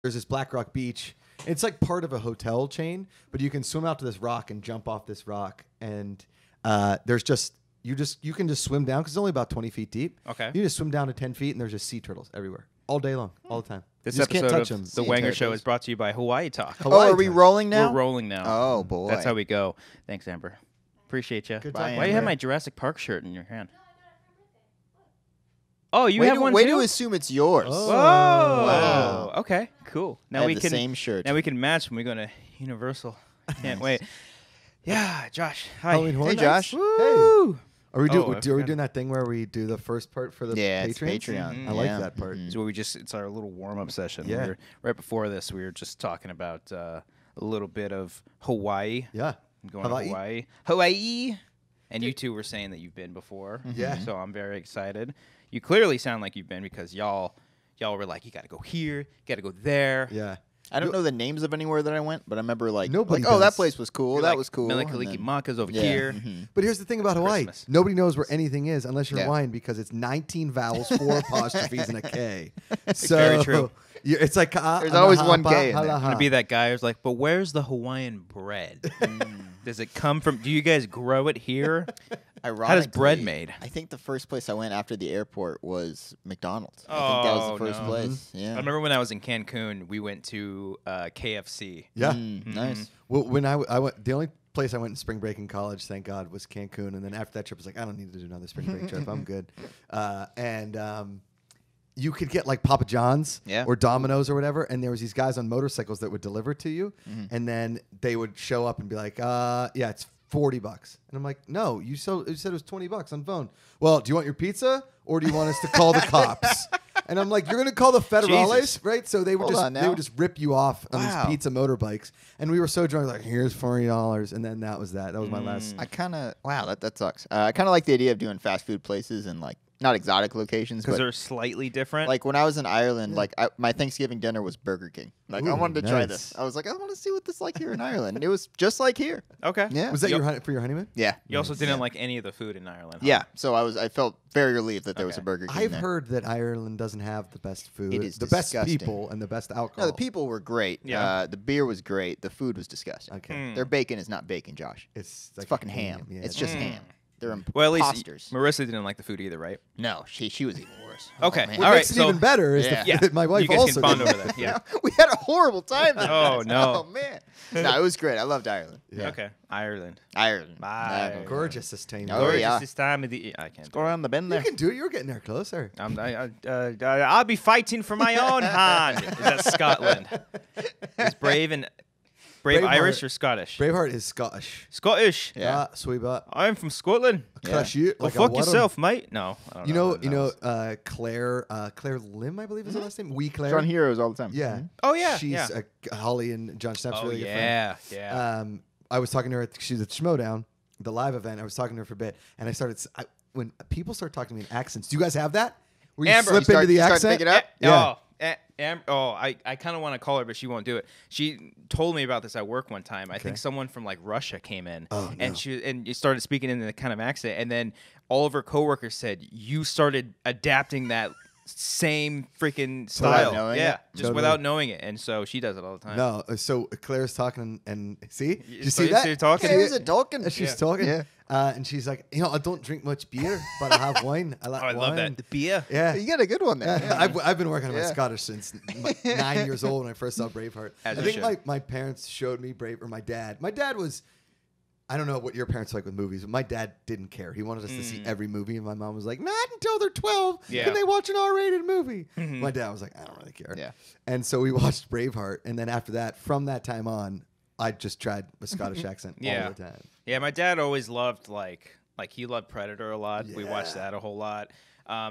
there's this Black Rock Beach. It's like part of a hotel chain, but you can swim out to this rock and jump off this rock, and there's you can just swim down because it's only about 20 feet deep. Okay. You just swim down to 10 feet, and there's just sea turtles everywhere, all day long, all the time. This you just can't episode touch of them. the Wanger Show is brought to you by Hawaii Talk. Are we rolling now? We're rolling now. Oh, boy. That's how we go. Thanks, Amber. Appreciate you. Good Bye, talk. Why do you have Amber. my Jurassic Park shirt in your hand? Oh, you way have to, one way too? to assume it's yours. Oh. Whoa. Wow. Okay, cool. Now I we have can the same shirt. Now we can match when we go to Universal. Can't wait. Yeah, Josh. Hi. Halloween Horror Hey, Nights? Josh. Woo. Are we Oh, I are we forgot. doing that thing where we do the first part for the Yeah, it's Patreons? Patreon. I like Yeah. that part. So it's our little warm-up session. Yeah. Right before this, we were just talking about a little bit of Hawaii. Yeah. Going How about to you? Hawaii. Hawaii. And you two were saying that you've been before. Yeah. So I'm very excited. You clearly sound like you've been because y'all were like, you got to go here, you got to go there. Yeah. I don't know the names of anywhere that I went, but I remember Nobody oh, that does. place was cool. You're That like, was cool. Melikaliki and then- Maka's over Yeah. here. Mhm. But here's the thing about Hawaii. Christmas. Nobody knows where anything is unless you're Yeah. Hawaiian because it's 19 vowels, 4 apostrophes, and a K. So Very true. It's like There's always one K in there. I'm going to be that guy who's like, but where's the Hawaiian bread? Does it come from, do you guys grow it here? How does bread Ironically, made? I think the first place I went after the airport was McDonald's. I think that was the first no. place. Yeah. I remember when I was in Cancun, we went to KFC. Yeah. Nice. Well, when I went, the only place I went in spring break in college, thank God, was Cancun. And then after that trip, I was like, I don't need to do another spring break trip. I'm good. You could get like Papa John's Yeah. or Domino's or whatever, and there was these guys on motorcycles that would deliver to you, and then they would show up and be like, yeah, it's $40. And I'm like, no, you said it was $20 on phone. Well, do you want your pizza or do you want us to call the cops? And I'm like, you're going to call the federales, Jesus. right? So they would Hold on they now. would just rip you off on Wow. these pizza motorbikes. And we were so drunk, like, here's $40. And then that was that. That was my last. I kind of that sucks. I kind of like the idea of doing fast food places and like not exotic locations, Because but they're slightly different. like when I was in Ireland, like my Thanksgiving dinner was Burger King. Like I Ooh, wanted to try nice. this. I was like, I want to see what this is like here in Ireland. And it was just like here. okay. Yeah. Was that Yep. for your honeymoon? Yeah. You also didn't like any of the food in Ireland. huh? Yeah. So I felt very relieved that there was Okay. a Burger King I've there. heard that Ireland doesn't have the best food. It is the best disgusting. people and the best No, alcohol. the people were great. Yeah. The beer was great. The food was disgusting. Okay. Their bacon is not bacon, Josh. It's It's fucking ham. Yeah, It's just ham. They're Well, at least imposters. Marissa didn't like the food either, right? No, she was even worse. Okay. Oh, man. What All makes right, it so- even better is Yeah. the fact that my wife you guys also can bond did over that. Yeah. We had a horrible time there. Oh, no. Oh man. No, it was great. I loved Ireland. Yeah. Okay. Ireland. Ireland. Bye. Yeah. Gorgeous this time. Oh, Gorgeous yeah. this time of the I can't. Go around the bend You there. can do it. You're getting there closer. I'll be fighting for my own hand. Is that Scotland? Is Brave Braveheart. Irish or Scottish? Braveheart is Scottish. Scottish. Yeah. Sweet butt. I'm from Scotland. Crush you. Go Like a fuck what 'em. yourself, mate. No. I don't You know. know, Claire Lim, I believe is her last name. Wee Claire. It's on Heroes all the time. Yeah. Oh, yeah, She's yeah. Holly and John Schnapp's Oh really good friend. yeah. I was talking to her. She's at Schmodown, the live event. I was talking to her for a bit, and I started. When people start talking to me in accents, do you guys have that? Where you Amber, slip you into the you start accent? picking up? Yeah. I kind of want to call her, but she won't do it. She told me about this at work one time. I think someone from like Russia came in, and you started speaking in the kind of accent, and then all of her coworkers said you started adapting that same freaking style. knowing Yeah, it? just Totally. without knowing it, and so she does it all the time. No. So Claire's talking, and see, did you So see that? she's talking? Claire's a talking. And she's Yeah. talking, Yeah. and she's like, I don't drink much beer, but I have wine. I like Oh, I wine. love that. The beer. Yeah. You got a good one there. Yeah, I've been working on my Yeah. Scottish since 9 years old when I first saw Braveheart. As I you think should. my parents showed me my dad. My dad was, I don't know what your parents are like with movies, but my dad didn't care. He wanted us to see every movie, and my mom was like, not until they're 12 Yeah. can they watch an R-rated movie. My dad was like, I don't really care. Yeah. And so we watched Braveheart, and then after that, from that time on, I just tried a Scottish accent Yeah. all the time. Yeah, my dad always loved like he loved Predator a lot. We watched Yeah. that a whole lot.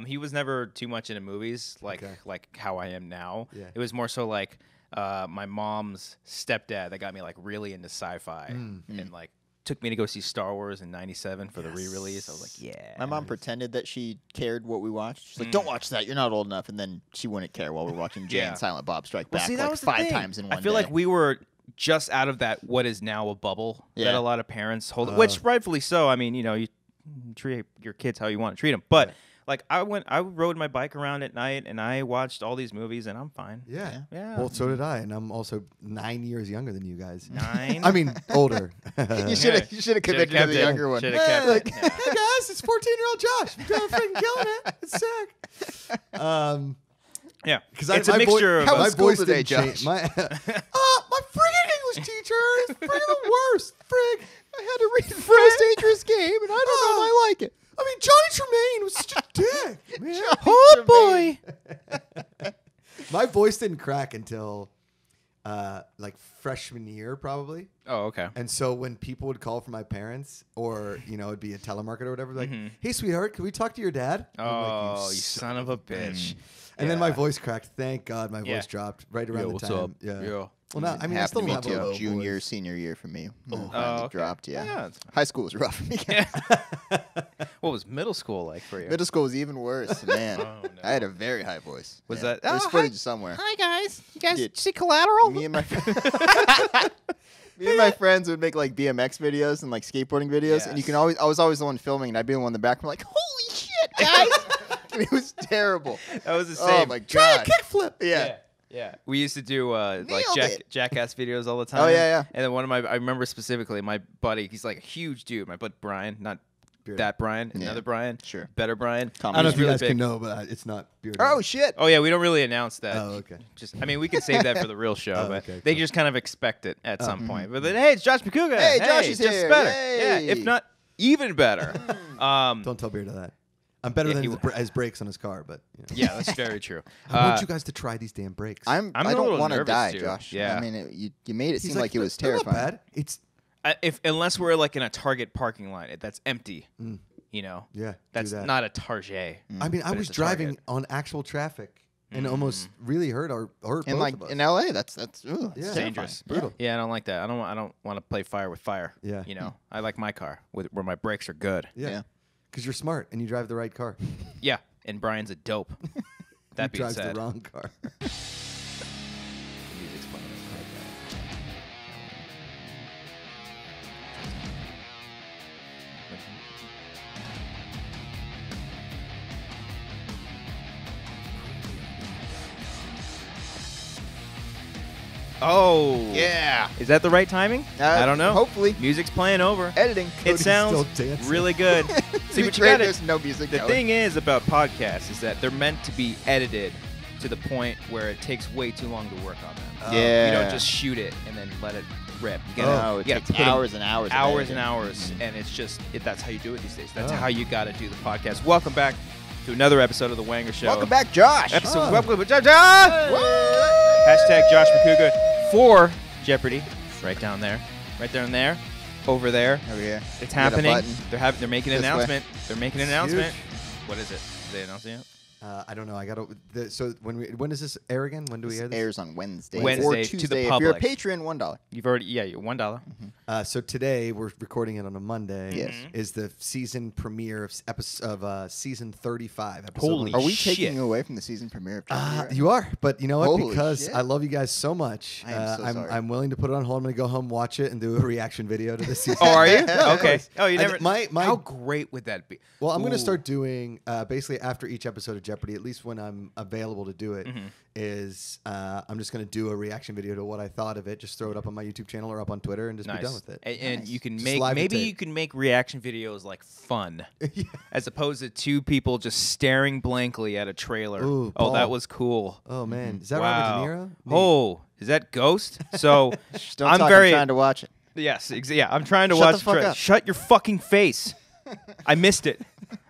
He was never too much into movies like Okay. like how I am now. Yeah. It was more so like my mom's stepdad that got me like really into sci-fi and like took me to go see Star Wars in '97 for the re-release. I was like, yeah. My mom pretended that she cared what we watched. She's like, "Don't watch that. You're not old enough." And then she wouldn't care while we're watching Jay Yeah. and Silent Bob Strike Well, Back see, that like was the 5 thing. times in one I feel day. like we were just out of that what is now a bubble that Yeah. a lot of parents hold, which rightfully so. I mean, you treat your kids how you want to treat them, but Like I rode my bike around at night and I watched all these movies and I'm fine. Yeah. Yeah. Well, so did I, and I'm also 9 years younger than you guys. 9. I mean, older. You should have committed to the younger one. Should have kept it. Hey guys, it's 14-year-old Josh. You're freaking killing it. It's sick. Yeah, Because it's a mixture of. How my was school voice today, didn't change. Josh? My friggin' English teacher is friggin' the worst. Frig. I had to read the most dangerous game, and I don't know if I like it. I mean, Johnny Tremaine was such a dick, man. Oh boy! My voice didn't crack until like freshman year, probably. Oh, okay. And so when people would call for my parents, or it'd be a telemarketer or whatever, like, "Hey, sweetheart, can we talk to your dad?" And I'm like, Oh, you son of a bitch! And then Yeah. my voice cracked. Thank God, my voice dropped right around the what's time. up? Yeah. Well, no, I mean, I Happened still to don't me have a too. low Junior, voice. senior year for me. Finally okay. dropped. Yeah. Yeah, it's fine. High school was rough for me. What was middle school like for you? Middle school was even worse, man. Oh, no. I had a very high voice. Was Yeah. that- There's Oh, footage somewhere? Hi guys, you guys Dude. see Collateral? Me and my me and my friends would make like BMX videos and like skateboarding videos, and you Yes. can always I was always the one filming, and I'd be the one in the back. I'm like, holy shit, guys! And it was terrible. That was the Oh same. my Try a god! kickflip. Yeah. Yeah. We used to do like Nailed it. jackass videos all the time. Oh, yeah. And then I remember specifically my buddy. He's like a huge dude. My buddy Brian, not Beard. that Brian, Yeah. another Brian, Sure. better Brian. Tom I don't know He's if you really guys big. can know, but it's not beard. Oh shit! Oh yeah, we don't really announce that. Oh, okay. I mean, we can save that for the real show, Oh, but okay, they cool. just kind of expect it at some point. But then, hey, it's Josh Macuga. Hey, Josh is just here. better. Yay. Yeah, if not even better. Don't tell Beard that. I'm better Yeah, than he his brakes on his car, but Yeah, that's very true. I want you guys to try these damn brakes. I a don't little want to nervous, die, too. Josh. Yeah. I mean, you made it He's seem like it was "They're not terrifying. bad. It's Unless we're like in a Target parking lot that's empty, you know. yeah. do That's that. not a Target. I mean, I but was it's a Target. driving on actual traffic and almost really hurt both And like of us. in LA, that's Yeah. terrifying. Dangerous. Brutal. Yeah, I don't like that. I don't want to play fire with fire. Yeah. You know, I like my car where my brakes are good. Yeah. Because you're smart and you drive the right car. Yeah, and Brian's a dope. That He being drives said, the wrong car. the music's playing. Oh. Yeah. Is that the right timing? I don't know. Hopefully, Music's playing over. editing. It Cody's sounds still dancing. really good. See, It'd what be you great got if there's no music. The going. thing is about podcasts is that they're meant to be edited to the point where it takes way too long to work on them. Yeah. You don't just shoot it and then let it rip. You No, gotta, it you takes gotta put 'em hours and hours. of hours editing. and hours, and it's just that's how you do it these days. That's Oh. how you got to do the podcast. Welcome back to another episode of the Wanger Show. Welcome back, Josh. Episode. Oh. Welcome, Josh. Hashtag Josh Macuga for Jeopardy. Right down there. Right there and there. Over there. Over here. It's You got a happening. button. They're making an This way. announcement. They're making an It's announcement. huge. What is it? Are they announcing it? I don't know. I got to. So when does this air again? When do we This air this? airs on Wednesday, Wednesday or to the Tuesday. If you're a public. patron, $1. You've already you're $1. So today we're recording it on a Monday. Yes. Is the season premiere of season 35. Episode Holy one. Are we shit. taking away from the season premiere of Jeopardy? You are, but you know what? Holy Because shit. I love you guys so much, I am so sorry. I'm willing to put it on hold. I'm going to go home, watch it, and do a reaction video to this season. Oh, are you? Yeah, of Okay. course. Oh, you I- never. my- How great would that be? Well, I'm going to Ooh. start doing basically after each episode of Jeopardy, at least when I'm available to do it, is I'm just going to do a reaction video to what I thought of it. Just throw it up on my YouTube channel or up on Twitter and just be done with it. And Nice. you can Just make live to maybe tape. you can make reaction videos like fun, Yeah. as opposed to two people just staring blankly at a trailer. Ooh, oh, that Paul. was cool. Oh man, is that Wow. Robert De Niro? Neat. Oh, is that Ghost? So Just don't I'm talk, very trying to watch it. yes, yeah. I'm trying to Shut watch. the fuck up. Shut your fucking face. I missed it.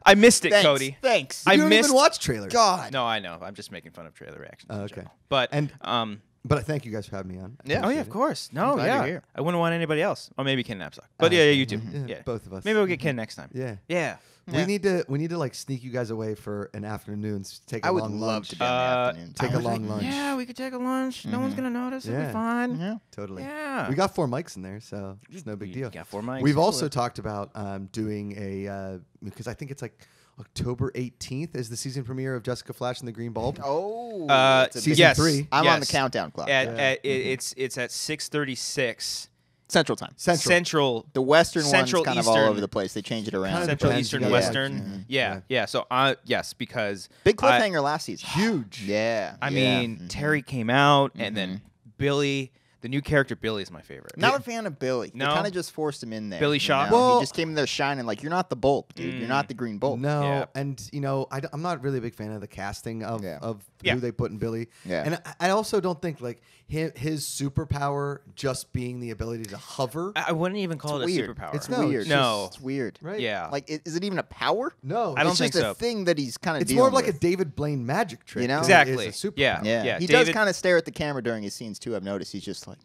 I missed it, Thanks. Cody. Thanks. I you don't missed. even watch trailers. God. No, I know. I'm just making fun of trailer reactions. Oh, in okay. general. But And- um. But I thank you guys for having me on. I Yeah. Oh yeah, appreciate of it. course. No, glad yeah. you're here. I wouldn't want anybody else. Or maybe Ken Knapsack. But yeah, you too. Yeah, Yeah. both of us. Maybe we'll get Ken next time. Yeah. Yeah. We need to like sneak you guys away for an afternoon. Take a I would long love lunch. to be on the afternoon. take a time. long lunch. Yeah, we could take a lunch. No one's gonna notice. It'll Yeah. be fine. Yeah. Totally. Yeah. We got 4 mics in there, so it's no big You deal. got 4 mics. We've also talked about doing a because I think it's like October 18th is the season premiere of Jessica Flash and the Green Bulb. Oh. Uh, that's a big- season yes. 3. I'm on the Yes. countdown clock. It's at 6:36 Central Time. Central. The Western Central one's kind of Eastern. all over the place. They change it around. Kinda Central, depends. Eastern, Yeah. Western. Yeah. So, yes, because Big cliffhanger last season. Huge. Yeah. I yeah. mean, Terry came out, and then Billy, the new character Billy is my favorite. Not a fan of Billy. No? They kind of just forced him in there. Billy you Shaw? know? Well- he just came in there shining like, you're not the Bulb, dude. You're not the Green Bulb. No, Yeah. and you know, I'm not really a big fan of the casting of Yeah. who they put in Billy. Yeah. And I also don't think like his superpower just being the ability to hover. I wouldn't even call It's it a weird. superpower. It's Weird. No. It's weird. Right? Yeah. Like, is it even a power? No, I don't it's think just so. a thing that he's kind of It's dealing more of like with. a David Blaine magic trick. You know? than it Exactly. is a superpower. Yeah. Yeah. He David- does kind of stare at the camera during his scenes, too, I've noticed. He's just like,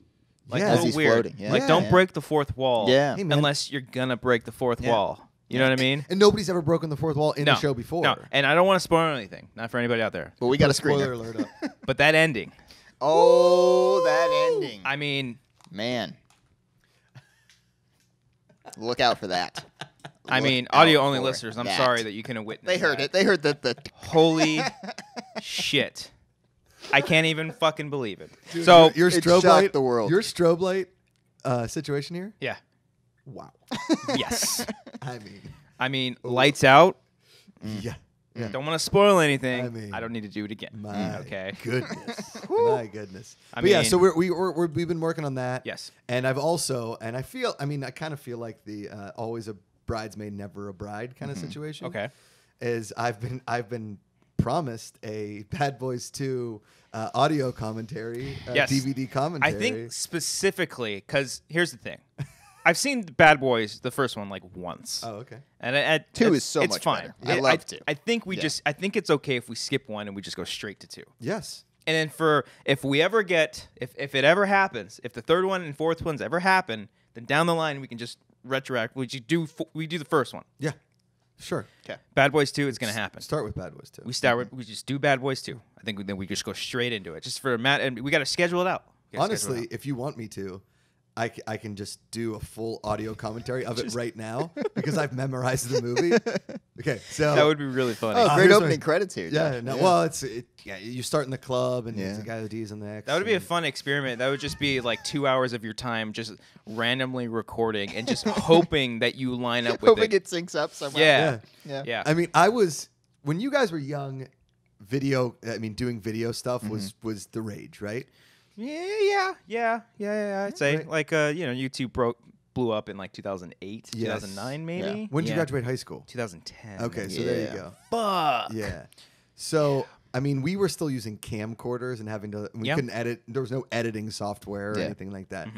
Like Yeah. a as little he's weird. floating. Yeah. Like, Yeah. don't Yeah. break the fourth wall. Yeah. Hey, man. Unless you're gonna break the fourth Yeah. wall. You know what I mean? And nobody's ever broken the fourth wall in No. the show before. No. And I don't want to spoil anything. Not for anybody out there. But we got a Spoiler screener. alert up. But that ending. Oh, that ending. I mean, Man. Look out for that. Look audio out only for listeners. I'm that. sorry that you couldn't witness. They heard that. it. They heard the Holy shit! I can't even fucking believe it. So your It strobe shocked light, the world. Your strobe light situation here. yeah, Wow. yes. I mean, Lights out. yeah. Yeah. Don't want to spoil anything. I mean, I don't need to do it again. My Okay. goodness. My goodness. I But yeah, mean- so we've been working on that. Yes. And I've also, and I kind of feel like the always a bridesmaid, never a bride kind of situation. Okay. Is I've been promised a Bad Boys 2 audio commentary, Yes. DVD commentary. I think specifically because here's the thing. I've seen Bad Boys, the first one, like once. Oh, okay. And Two it's is so it's much fine. better. I love two. I think we Yeah. just. I think it's okay if we skip one and we just go straight to two. Yes. And then if we ever get if it ever happens, if the third one and fourth ones ever happen, then down the line we can just retroact. We do the first one. Yeah. Sure. Okay. Bad Boys 2 is gonna happen. Start with Bad Boys 2. We just do Bad Boys 2. I think then we just go straight into it. Just for Matt, and we got to schedule it out. Honestly, if you want me to, I can just do a full audio commentary of it right now because I've memorized the movie. Okay, so that would be really funny. Oh, great here's opening my- credits here. yeah, Josh. no, well, you start in the club and Yeah. there's a guy with D's in the X. That would be a and- fun experiment. That would just be like 2 hours of your time just randomly recording and just hoping that you line up with Hoping it syncs up somehow. Yeah. Yeah. Yeah. I mean, when you guys were young, doing video stuff was the rage, right? Yeah. I'd say Right. like YouTube blew up in like 2008, Yes. 2009 maybe. Yeah. When did you Yeah. graduate high school? 2010. Okay, so maybe. there you Yeah. go. Fuck. Yeah. So, I mean, we were still using camcorders and having to. We Yeah. couldn't edit. There was no editing software or Yeah. anything like that.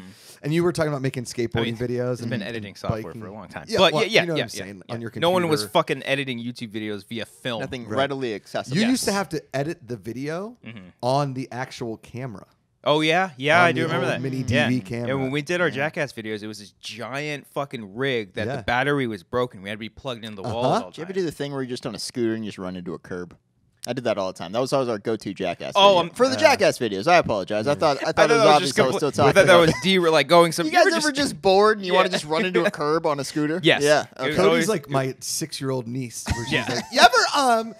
And you were talking about making skateboarding videos. There's and been editing and software biking. for a long time. Yeah, but well, yeah, you know what yeah, I'm saying, yeah. on your No one was computer. fucking editing YouTube videos via film. Nothing Right. readily accessible. You used to have to edit the video on the actual camera. Oh yeah, On I do the remember old that. mini yeah. DV camera. And when we did our Jackass videos, it was this giant fucking rig that Yeah. the battery was broken. We had to be plugged into the walls all the Did you ever time. do the thing where you're just on a scooter and you just run into a curb? I did that all the time. That was always our go-to Jackass. Oh, video. For the Jackass videos. I apologize. I thought it was that obvious just I was still I talking thought that about was like going some. You guys ever ever just bored and you want to just run into a curb on a scooter? Yes. Yeah. It was Okay. Cody's always- like my 6-year-old niece. Where she's Yeah. like, you ever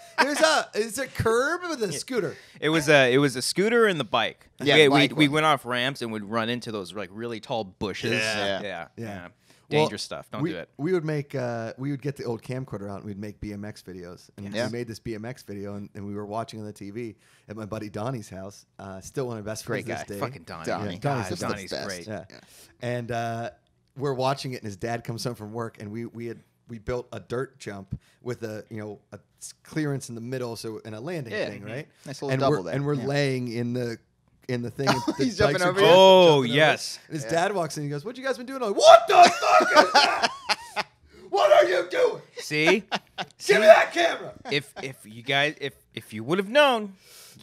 there's a curb with a scooter. It was a scooter and the bike. Yeah, we bike we one. went off ramps and would run into those like really tall bushes. Yeah. Yeah. Well, Dangerous stuff. Don't do it. We would get the old camcorder out and we'd make BMX videos. And Yeah. we made this BMX video and we were watching on the TV at my buddy Donnie's house. Still one of my best friends Great to guy. this day. Fucking Donnie. Donnie. Yeah, God, Donnie's Donnie's the best. great. Yeah. And we're watching it and his dad comes home from work and we built a dirt jump with a clearance in the middle and a landing Yeah. thing, right? Nice little and double we're, there. And we're Yeah. laying in the thing. and the He's jumping bikes are over jumping- you? Oh, jumping over. yes. And his dad walks in and he goes, "What you guys been doing?" I'm like, "What the fuck is that? What are you doing? See? Give me that camera." If you would have known,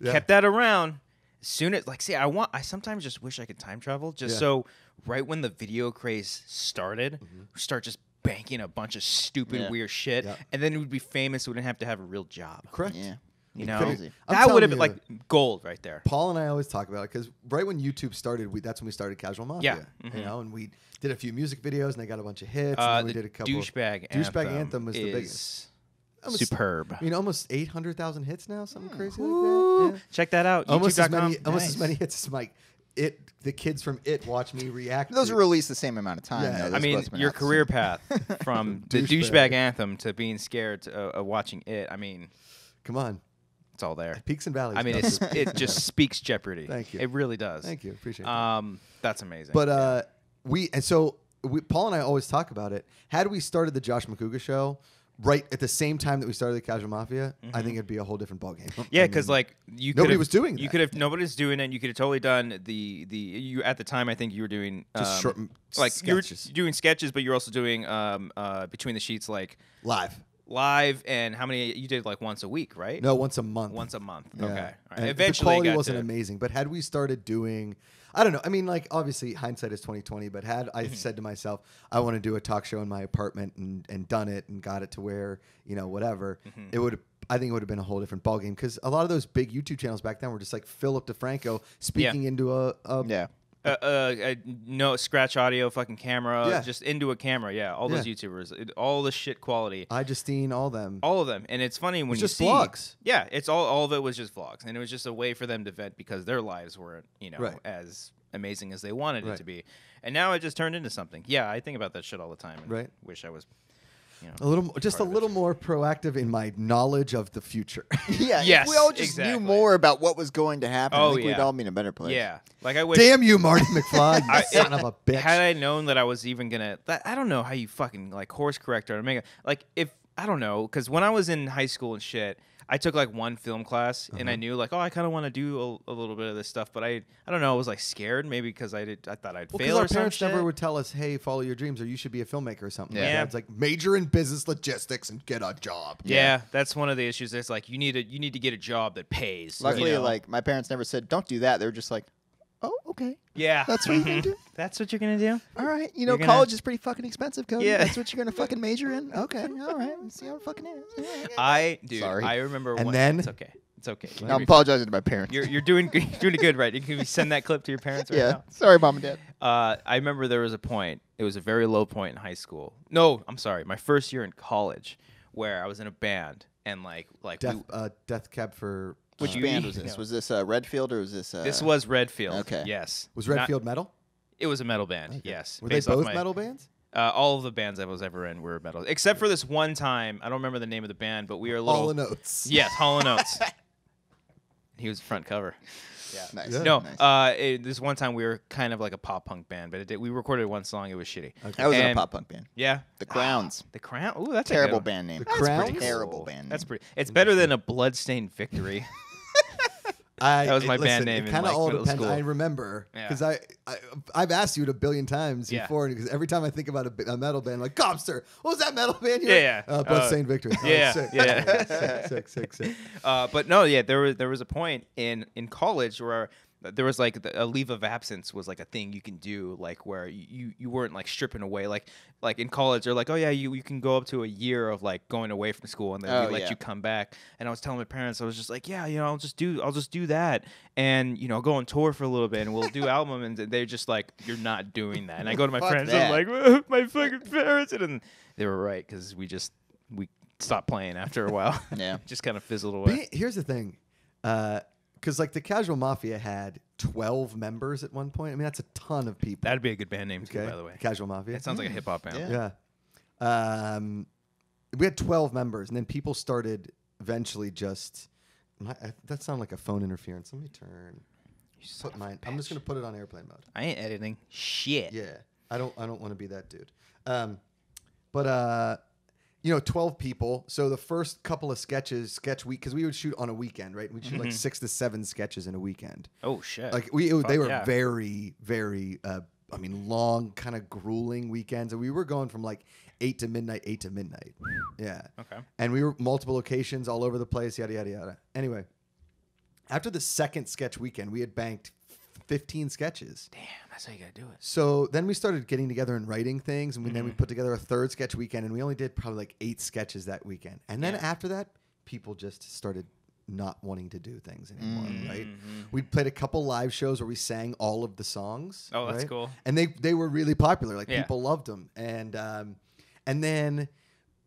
Yeah. kept that around, as soon as I sometimes just wish I could time travel just Yeah. so right when the video craze started, we start just banking a bunch of stupid Yeah. weird shit, Yeah. and then we'd be famous. We wouldn't have to have a real job. Correct. Yeah. You know, Crazy. I'm that would have telling been like gold right there. Paul and I always talk about it because right when YouTube started, that's when we started Casual Mafia. Yeah. You know, and we did a few music videos and they got a bunch of hits. and then we The did a couple. douchebag Anthem was the biggest. is Almost- superb. I mean, almost 800,000 hits now, something crazy Ooh. like that. Yeah. Check that out. Almost as YouTube.com. many, almost as Nice. many hits as Mike. the kids from It watch me react. Those to. were released the same amount of time. Yeah. though. I Those mean, both been your out the career same- path from the douchebag anthem to being scared of watching It. I mean, Come on, it's all there. peaks and valleys. I mean, Gus. it just speaks Jeopardy. Thank you. It really does. Thank you. Appreciate that. That's amazing. But Paul and I always talk about it. Had we started the Josh Macuga show right at the same time that we started the Casual Mafia, I think it'd be a whole different ballgame. yeah, because like you nobody could've- was doing You that. could have nobody's doing it. You could have totally done you at the time. I think you were doing Just short like sketches. you were doing sketches, but you're also doing between the sheets like live and how many you did like once a week, right? No, once a month. Once a month. Yeah. Okay. All right. And Eventually, the quality got wasn't to, amazing, but had we started doing, I don't know. I mean, like obviously hindsight is 20/20. But had I Mm-hmm. said to myself, I want to do a talk show in my apartment and done it and got it to where whatever, Mm-hmm. it would. I think it would have been a whole different ballgame because a lot of those big YouTube channels back then were just like Philip DeFranco speaking into a Yeah. no scratch audio, fucking camera, Yeah. just into a camera. Yeah, all those Yeah. YouTubers, all the shit quality. iJustine, all them. All of them, and it's funny when It's you just see vlogs. Yeah, it's all of it was just vlogs, and it was just a way for them to vent because their lives weren't Right. as amazing as they wanted it Right. to be, and now it just turned into something. Yeah, I think about that shit all the time. And Right. Wish I was, A little, just a part of it. little more proactive in my knowledge of the future. Yeah. Yes, If we all just exactly. knew more about what was going to happen, Oh, I think we'd yeah. all be in a better place. Yeah, like I wish. Damn you, Marty McFly, you son of a bitch. Had I known that I was even gonna, I don't know how you fucking like course correct or make it. Like if I don't know, because when I was in high school and shit, I took like one film class and I knew like, oh, I kind of want to do a little bit of this stuff, but I don't know, I was like scared maybe because I thought I'd Well, fail our or some parents shit. never would tell us, "Hey, follow your dreams," or "You should be a filmmaker" or something. Yeah. Like that. It's like major in business logistics and get a job. Yeah, that's one of the issues. It's like you need to get a job that pays. Luckily, you know? like my parents never said, "Don't do that." They were just like, "Oh, okay, yeah, that's what you're gonna do. that's what you're gonna do. All right, you You're know, gonna- college is pretty fucking expensive, Cody. Yeah. That's what you're gonna fucking major in. Okay, all right, let's see how it fucking is." Sorry. Sorry. I remember. And one, then- it's okay. It's okay. No, I'm apologizing to my parents. You're doing good, right? Can we send that clip to your parents right yeah, now? sorry, mom and dad. I remember there was a point. It was a very low point in high school. No, I'm sorry. My first year in college, where I was in a band and like Death Cab for Which you- band was this? Was this Redfield or was this? this was Redfield. Okay. Yes. was Not- Redfield metal? It was a metal band. Yes. Were they based off both my- metal bands? All of the bands I was ever in were metal, except for this one time. I don't remember the name of the band, but we were a little. Hall and Oates. Yes, Hall and Oates. He was front cover. Yeah. Nice. Yeah. No, Nice. this one time we were kind of like a pop punk band, but we recorded one song. It was shitty. I was in a And- pop punk band. Yeah. The Crowns. The Crown. Ooh, that's a Terrible good one. band name. The That's Crowns? pretty terrible band name. That's pretty. It's better than a bloodstained victory. That was my band name It in, kind of like, all middle depends. school. I remember Yeah. because I've asked you it a billion times Yeah. before, because every time I think about a metal band, I'm like Cobbster. What was that metal band? Yeah, yeah. Bloodstained Victory. Oh, yeah, sick. yeah. sick. But no, yeah, there was a point in college where there was like a leave of absence was like a thing you can do, like where you weren't like stripping away, like in college they're like, oh yeah, you can go up to a year of like going away from school and then Oh, we let yeah. you come back. And I was telling my parents, I was just like, yeah, I'll just do that, and go on tour for a little bit and we'll do album, and they're just like, you're not doing that. And I go to my Fuck friends, that. I'm like, my fucking parents, and they were right because we stopped playing after a while. Yeah. Just kind of fizzled away. Here's the thing, because like the Casual Mafia had 12 members at one point. I mean, that's a ton of people. That'd be a good band name too, Okay, by the way. Casual Mafia. It sounds like a hip hop band. Yeah. Yeah. We had 12 members, and then people started eventually just. That sounded like a phone interference. Let me turn. I'm just gonna put it on airplane mode. I ain't editing shit. Yeah, I don't want to be that dude. But 12 people. So the first couple of sketch week, because we would shoot on a weekend, right? We'd shoot like 6 to 7 sketches in a weekend. Oh shit. Like they were yeah. very, very. Long, kind of grueling weekends, and we were going from like 8 to midnight. Yeah. Okay. And we were multiple locations all over the place. Yada yada yada. Anyway, after the second sketch weekend, we had banked 15 sketches. Damn, that's how you gotta do it. So then we started getting together and writing things, and then we put together a third sketch weekend, and we only did probably like 8 sketches that weekend. And then after that, people just started not wanting to do things anymore, right? We played a couple live shows where we sang all of the songs. Oh, that's right? cool. And they were really popular. Like Yeah. people loved them. And then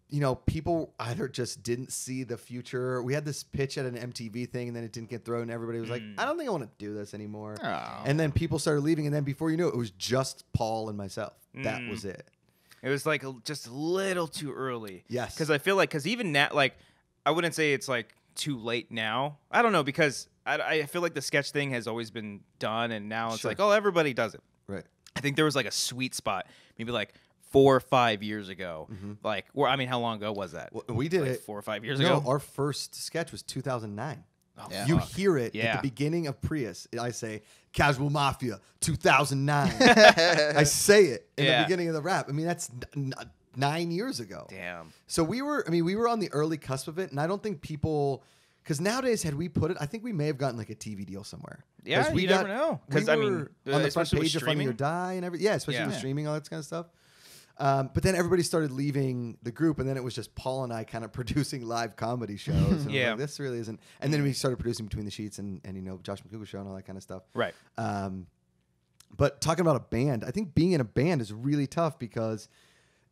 you know, people either just didn't see the future. We had this pitch at an MTV thing, and then it didn't get thrown. And everybody was like, I don't think I want to do this anymore. Oh. And then people started leaving, and then before you knew it was just Paul and myself. That was it. It was like just a little too early. Yes. Because I feel like, even now, like, I wouldn't say it's like too late now. I don't know, because I feel like the sketch thing has always been done, and now it's like, oh, everybody does it. Right. I think there was like a sweet spot, maybe like 4 or 5 years ago. Like, I mean, how long ago was that? Well, we did like it 4 or 5 years ago. No, our first sketch was 2009. Oh, Yeah. You hear it at the beginning of Prius. I say, Casual Mafia, 2009. I say it in the beginning of the rap. I mean, that's 9 years ago. Damn. So we were on the early cusp of it, and I don't think people, because nowadays, had we put it, I think we may have gotten like a TV deal somewhere. Yeah, we you never know. Because, I mean, on the front especially with page of Funny or streaming. Die and everything. Yeah, especially with streaming, all that kind of stuff. But then everybody started leaving the group, and then it was just Paul and I kind of producing live comedy shows. And Yeah. like, this really isn't. And then we started producing Between the Sheets and you know, Josh Macuga Show and all that kind of stuff. Right. But talking about a band, I think being in a band is really tough because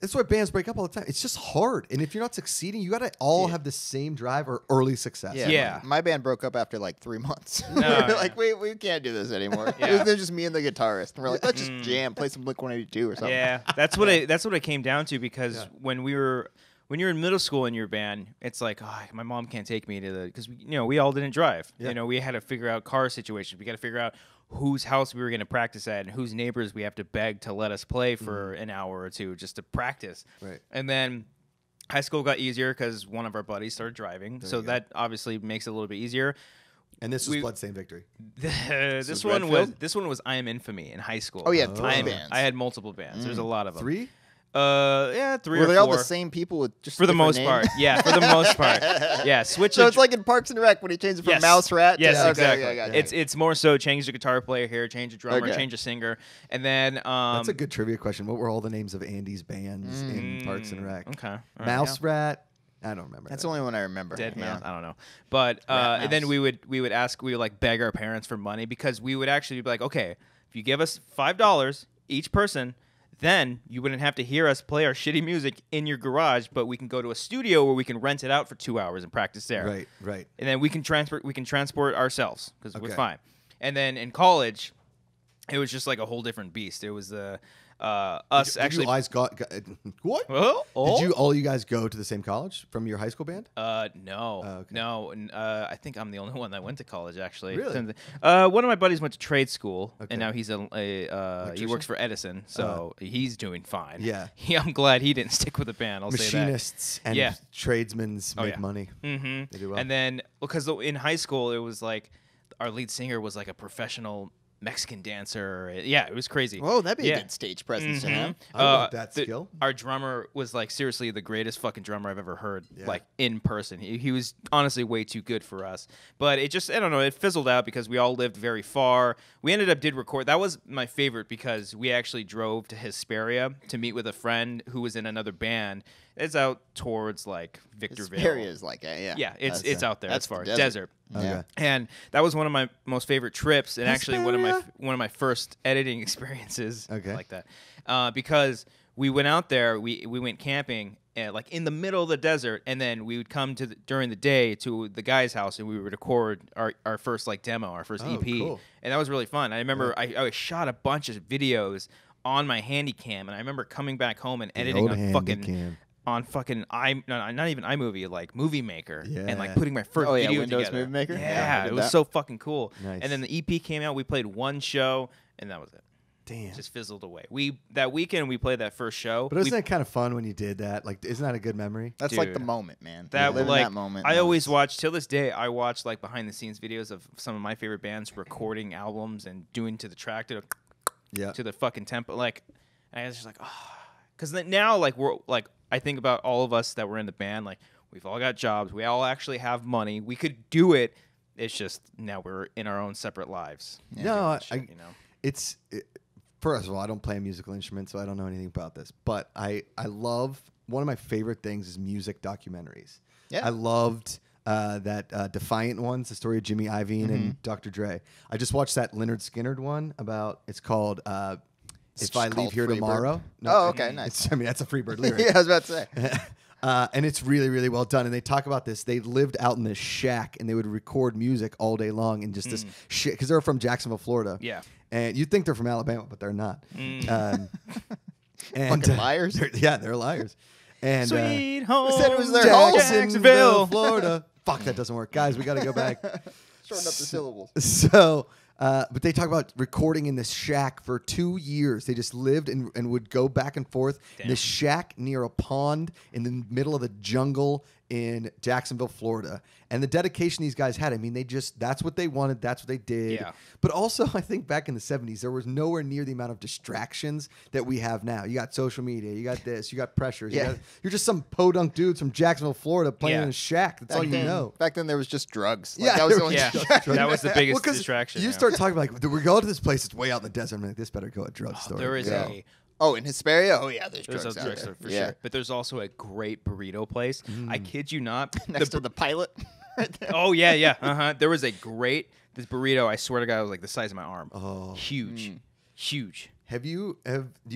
that's why bands break up all the time. It's just hard. And if you're not succeeding, you got to all have the same drive or early success. Yeah. My band broke up after like 3 months. No, We're like, we can't do this anymore. It was just me and the guitarist. And we're like, let's just jam, play some Blink-182 or something. Yeah, that's what it came down to, because when you're in middle school in your band, it's like, oh, my mom can't take me to because we all didn't drive. Yeah. You know, we had to figure out car situations. We got to figure out whose house we were going to practice at and whose neighbors we have to beg to let us play for an hour or two just to practice. Right. And then high school got easier because one of our buddies started driving, so that obviously makes it a little bit easier. And this was Bloodstained Victory. This one was I Am Infamy in high school. Oh, you had 3 bands. I had multiple bands. There's a lot of them. 3? 3 or 4. Were they all the same people with just For the most names? part. Yeah, for the most part. Yeah, switch. So it's like in Parks and Rec when he changed it from Mouse Rat Yes, to... exactly. Okay, yeah. It's more so change the guitar player here, change a drummer, change a singer, and then That's a good trivia question. What were all the names of Andy's bands in Parks and Rec? Okay. All right, Mouse Rat. I don't remember. That's the only one I remember. Dead Mouse. I don't know. But and then we would like beg our parents for money, because we would actually be like, okay, if you give us $5 each person, then you wouldn't have to hear us play our shitty music in your garage, but we can go to a studio where we can rent it out for 2 hours and practice there. Right. And then we can transport ourselves because we're fine. And then in college, it was just like a whole different beast. It was us actually. You guys what? Oh? Did all you guys go to the same college from your high school band? No. Oh, okay. No. I think I'm the only one that went to college, actually. Really? One of my buddies went to trade school, Okay. and now he's he works for Edison, so he's doing fine. Yeah. I'm glad he didn't stick with the band. I'll say that. Machinists and tradesmen make money. Mm-hmm. They do well. And then, because in high school, it was like our lead singer was like a professional Mexican dancer. Yeah, it was crazy. Whoa, that'd be a good stage presence to have. I want that skill. Our drummer was like seriously the greatest fucking drummer I've ever heard, like in person. He was honestly way too good for us. But it just, I don't know, it fizzled out because we all lived very far. We ended up did record. That was my favorite because we actually drove to Hesperia to meet with a friend who was in another band. It's out towards like Victorville. Hesperia is like, yeah, it's out there as far as the desert. Yeah. And that was one of my most favorite trips, and actually one of my first editing experiences like that, because we went out there, we went camping, like in the middle of the desert, and then we would come to during the day to the guy's house, and we would record our first like demo, our first EP, cool. and that was really fun. I remember I shot a bunch of videos on my Handycam, and I remember coming back home and editing on fucking not even iMovie, like Movie Maker, and like putting my first video Windows together. Movie Maker. Yeah, it was so fucking cool. Nice. And then the EP came out. We played one show, and that was it. Damn. It just fizzled away. That weekend we played that first show. But isn't that kind of fun when you did that? Like, isn't that a good memory? That's like the moment, man. That Live in like that moment. I always watch till this day. I watch like behind the scenes videos of some of my favorite bands recording albums and doing to the track to the fucking tempo. Like, and I was just like, because now like we're like. I think about all of us that were in the band, like we've all got jobs, we all actually have money, we could do it. It's just now we're in our own separate lives. First of all, I don't play a musical instrument, so I don't know anything about this. But I love, one of my favorite things is music documentaries. Yeah, I loved that Defiant ones, the story of Jimmy Iovine and Dr. Dre. I just watched that Lynyrd Skynyrd one about. It's called. If I Leave Here Tomorrow. No, okay, nice. I mean, that's a Freebird lyric. Yeah, I was about to say. And it's really, really well done. And they talk about this. They lived out in this shack, and they would record music all day long and just this shit. Because they're from Jacksonville, Florida. Yeah. And you'd think they're from Alabama, but they're not. And Fucking liars. They're liars. And Sweet home, said it was their home. Jacksonville, Florida. Fuck, that doesn't work. Guys, we got to go back. Shorten up the syllables. So, but they talk about recording in this shack for 2 years. They just lived and would go back and forth in this shack near a pond in the middle of the jungle in Jacksonville, Florida. And the dedication these guys had, I mean, that's what they wanted. That's what they did. Yeah. But also, I think back in the 70s, there was nowhere near the amount of distractions that we have now. You got social media. You got this. You got pressures. Yeah. You're just some podunk dudes from Jacksonville, Florida playing Yeah. in a shack. That's all you know. Back then, there was just drugs. Like, Yeah, that was the there only Yeah, Drugs. that was the biggest Well, 'cause distraction. You yeah. start talking like, we go to this place. It's way out in the desert. I'm like, this better go a drugstore. There is Yeah. a Oh, in Hesperia? Oh, yeah, there's There's drugs a out drugstore there. for sure. But there's also a great burrito place. I kid you not. Next to the pilot. Right there. Oh, yeah, yeah. Uh-huh. There was this burrito, I swear to God, it was like the size of my arm. Oh. Huge. Huge. Do you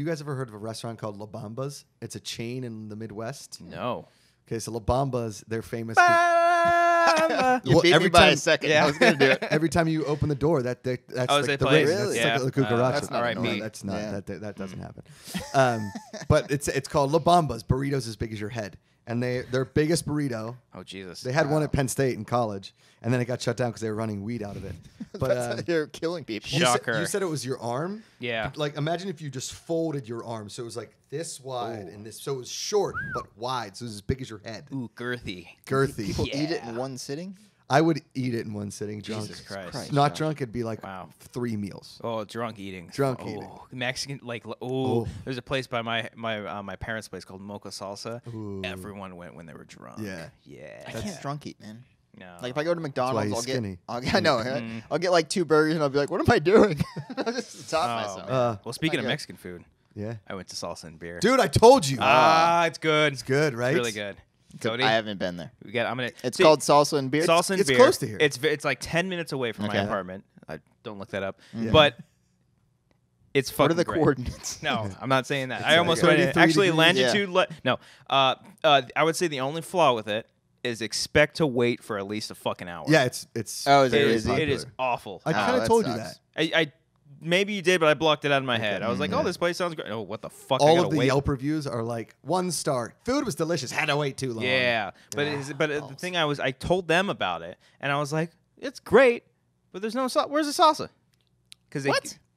guys ever heard of a restaurant called La Bamba's? It's a chain in the Midwest. No. Okay, so La Bamba's, they're famous. You Well, beat every me by a time- second. Yeah. I was going to do it. Every time you open the door, that's Oh, like they the play? race. Really? That's Yeah. like the cucaracha. that's not R.I.P. annoying. That's not Yeah. that doesn't happen. But it's called La Bamba's. Burritos as big as your head, and their biggest burrito. Oh, Jesus. They had one at Penn State in college, and then it got shut down because they were running weed out of it. But They're killing people. Shocker. you said it was your arm. Yeah. Like imagine if you just folded your arm, so it was like this wide and this, so it was short but wide, so it was as big as your head. Ooh, girthy. Girthy. People eat it Yeah. in one sitting? I would eat it in one sitting. Drunk. Jesus Christ. Christ. Not drunk, it'd be like Wow. 3 meals. Oh, drunk eating. Drunk oh, eating. Mexican, like, Oh. there's a place by my parents' place called Mocha Salsa. Ooh. Everyone went when they were drunk. Yeah. Yeah. I can't drunk eat, man. No. Like if I go to McDonald's, he's skinny. I know. Right? I'll get like 2 burgers and I'll be like, "What am I doing?" I'll just stop Oh, myself. man. Well, speaking of Okay. Mexican food, Yeah. I went to Salsa and Beer. Dude, I told you. It's good. it's good, right? Really good. Cody, I haven't been there. I'm gonna. It's see, called salsa and beer. Salsa and it's Beer. close to here. It's like 10 minutes away from my Okay. apartment. I don't look that up, Yeah. but it's fucking What are the great. coordinates? No, I'm not saying that. It's I like almost went in. 33 Actually, degrees. longitude. No. I would say the only flaw with it is expect to wait for at least a fucking hour. Yeah, it's Oh, is it very easy? It is popular. awful. I kind of that told you sucks. that. I maybe you did, but I blocked it out of my head. I was like, oh, this place sounds great. Oh, what the fuck? I All gotta of the wait. Yelp reviews are like 1 star. Food was delicious. Had to wait too long. Yeah, but the thing I told them about it, and I was like, it's great, but there's no sauce. Where's the salsa? Because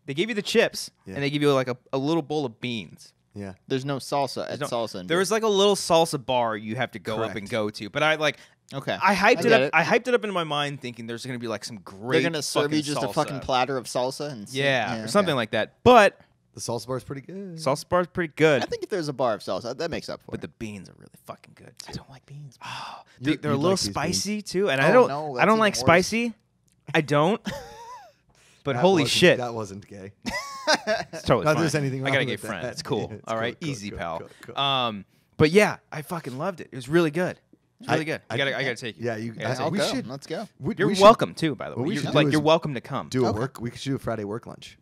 they give you the chips Yeah. and they give you like a little bowl of beans. Yeah. There's no salsa at No- salsa and there beer. was like a little salsa bar you have to go up Correct. and go to, but I Okay. hyped it get up. I hyped it up in my mind, thinking there's gonna be like some great. They're gonna serve you fucking just a salsa. fucking platter of salsa and Yeah, or okay. something like that. But The salsa bar is pretty good. salsa bar is pretty good, I think if there's a bar of salsa, that makes up for but it. the beans are really fucking good. I don't like beans. They're You'd a little like these spicy too, and I Oh, don't. no, I that's don't like even worse. spicy. I don't. But That holy wasn't- shit, That wasn't gay. it's totally Not fine. there's anything I wrong gotta with get friends. that. It's cool. Yeah, it's All right, cool, easy, cool, pal. cool. But yeah, I fucking loved it. It was really good. It's really good. I gotta take you. Yeah, you. I gotta take I'll we you. go. should. Let's go. You're we should welcome too, by the what way. we You're, should like do you're is welcome to come. do a Okay. work. We should do a Friday work lunch.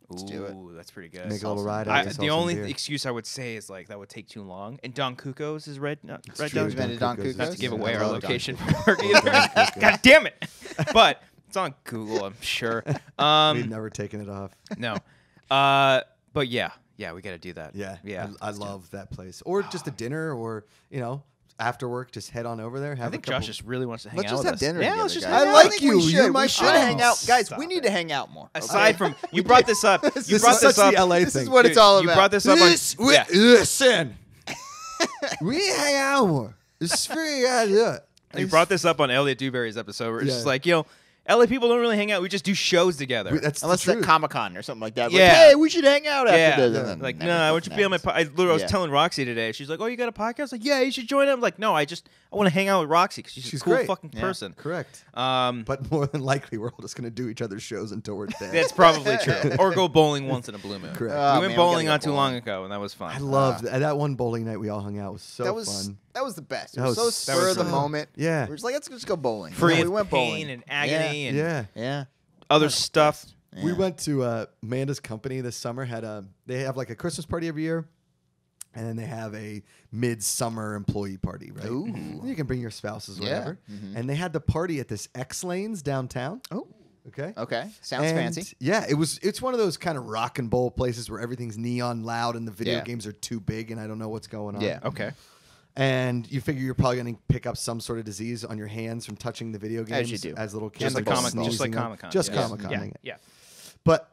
Let's do it. Ooh, that's pretty good. Make a little Salsa. ride out to The salsa and only beer. excuse I would say is like that would take too long. And Don Cuco's is red. Red true. Don. You've been to Don Cuco's. Cuco's? Not to give Yeah, away I our love location Don for work either. Don Cuco's. God damn it! But it's on Google, I'm sure. We've never taken it off. No. But yeah, we got to do that. Yeah, yeah. I love that place. Or just a dinner, or after work, just head on over there. Have I think a couple. Josh just really wants to hang Let's out just with have us. dinner Yeah, together, let's just. guys. hang I out. like think you. We should. You're my we should friend. hang out, guys. Stop We need to hang out more. Aside from you brought this up. You This brought is this such up. the LA This thing. is what it's Dude, all you about. brought this up on. Yeah. Listen, we hang out more. It's free. I do it. You brought this up on Elliot Dewberry's episode where it's Yeah. just like, LA people don't really hang out. We just do shows together. That's Unless the it's at truth. Comic-Con or something like that. Yeah. Like, hey, we should hang out after Yeah. this. Yeah. And then Like, never no, I want you to be on my happens. I literally was Yeah. telling Roxy today. She's like, oh, you got a podcast? I was like, yeah, you should join it. I'm like, no, I want to hang out with Roxy because she's She's a cool great. fucking Yeah. person. Correct. But But more than likely, we're all just going to do each other's shows until we're dead. that's probably true. Or go bowling once in a blue moon. Correct. Oh, We went man, bowling gotta not go too long bowling. ago, and that was fun. I loved that one bowling night we all hung out. Was so That was fun. that was the best. It That was so was- spur of the so- moment. Yeah. We're just like, let's just go bowling. Free And of we went pain bowling. and agony and Yeah. Yeah. other stuff. We Yeah. went to Amanda's company this summer. They have like a Christmas party every year, And then they have a midsummer employee party, right? Ooh. You can bring your spouses, whatever. Mm-hmm. And they had the party at this X Lanes downtown. Oh. Okay. Okay. Sounds And, fancy. Yeah, it's one of those kind of rock and roll places where everything's neon loud and the video games are too big and I don't know what's going on. Yeah. Okay. And you figure you're probably going to pick up some sort of disease on your hands from touching the video games As you do. as little kids. Just like like Comic-Con. Just like sneezing. Comic-Con. Just Yeah. Comic-Con. Yeah. But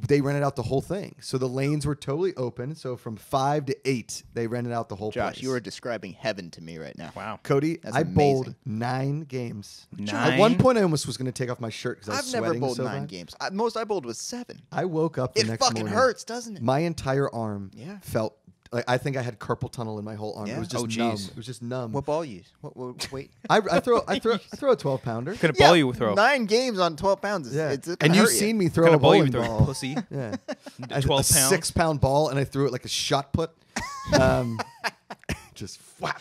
they rented out the whole thing. So the lanes were totally open. So from 5 to 8, they rented out the whole place. Josh, you are describing heaven to me right now. Wow. Cody, That's I bowled amazing. 9 games. 9? At one point, I almost was going to take off my shirt because I was I've never sweating bowled so 9 bad. games. Most I bowled was 7. I woke up the It next fucking morning. hurts, doesn't it? My entire arm Yeah. felt like I think I had carpal tunnel in my whole arm. Yeah. It was just Oh, numb. geez. It was just numb. What ball you use? What weight? I throw a 12-pounder. Kind of ball you throw? 9 games on 12 pounds. Yeah. It's gonna And you've hurt you. seen me Kind throw a of ball you bowling throw, ball. pussy. Yeah. 12 a pounds. 6-pound ball, and I threw it like a shot put. Just whap.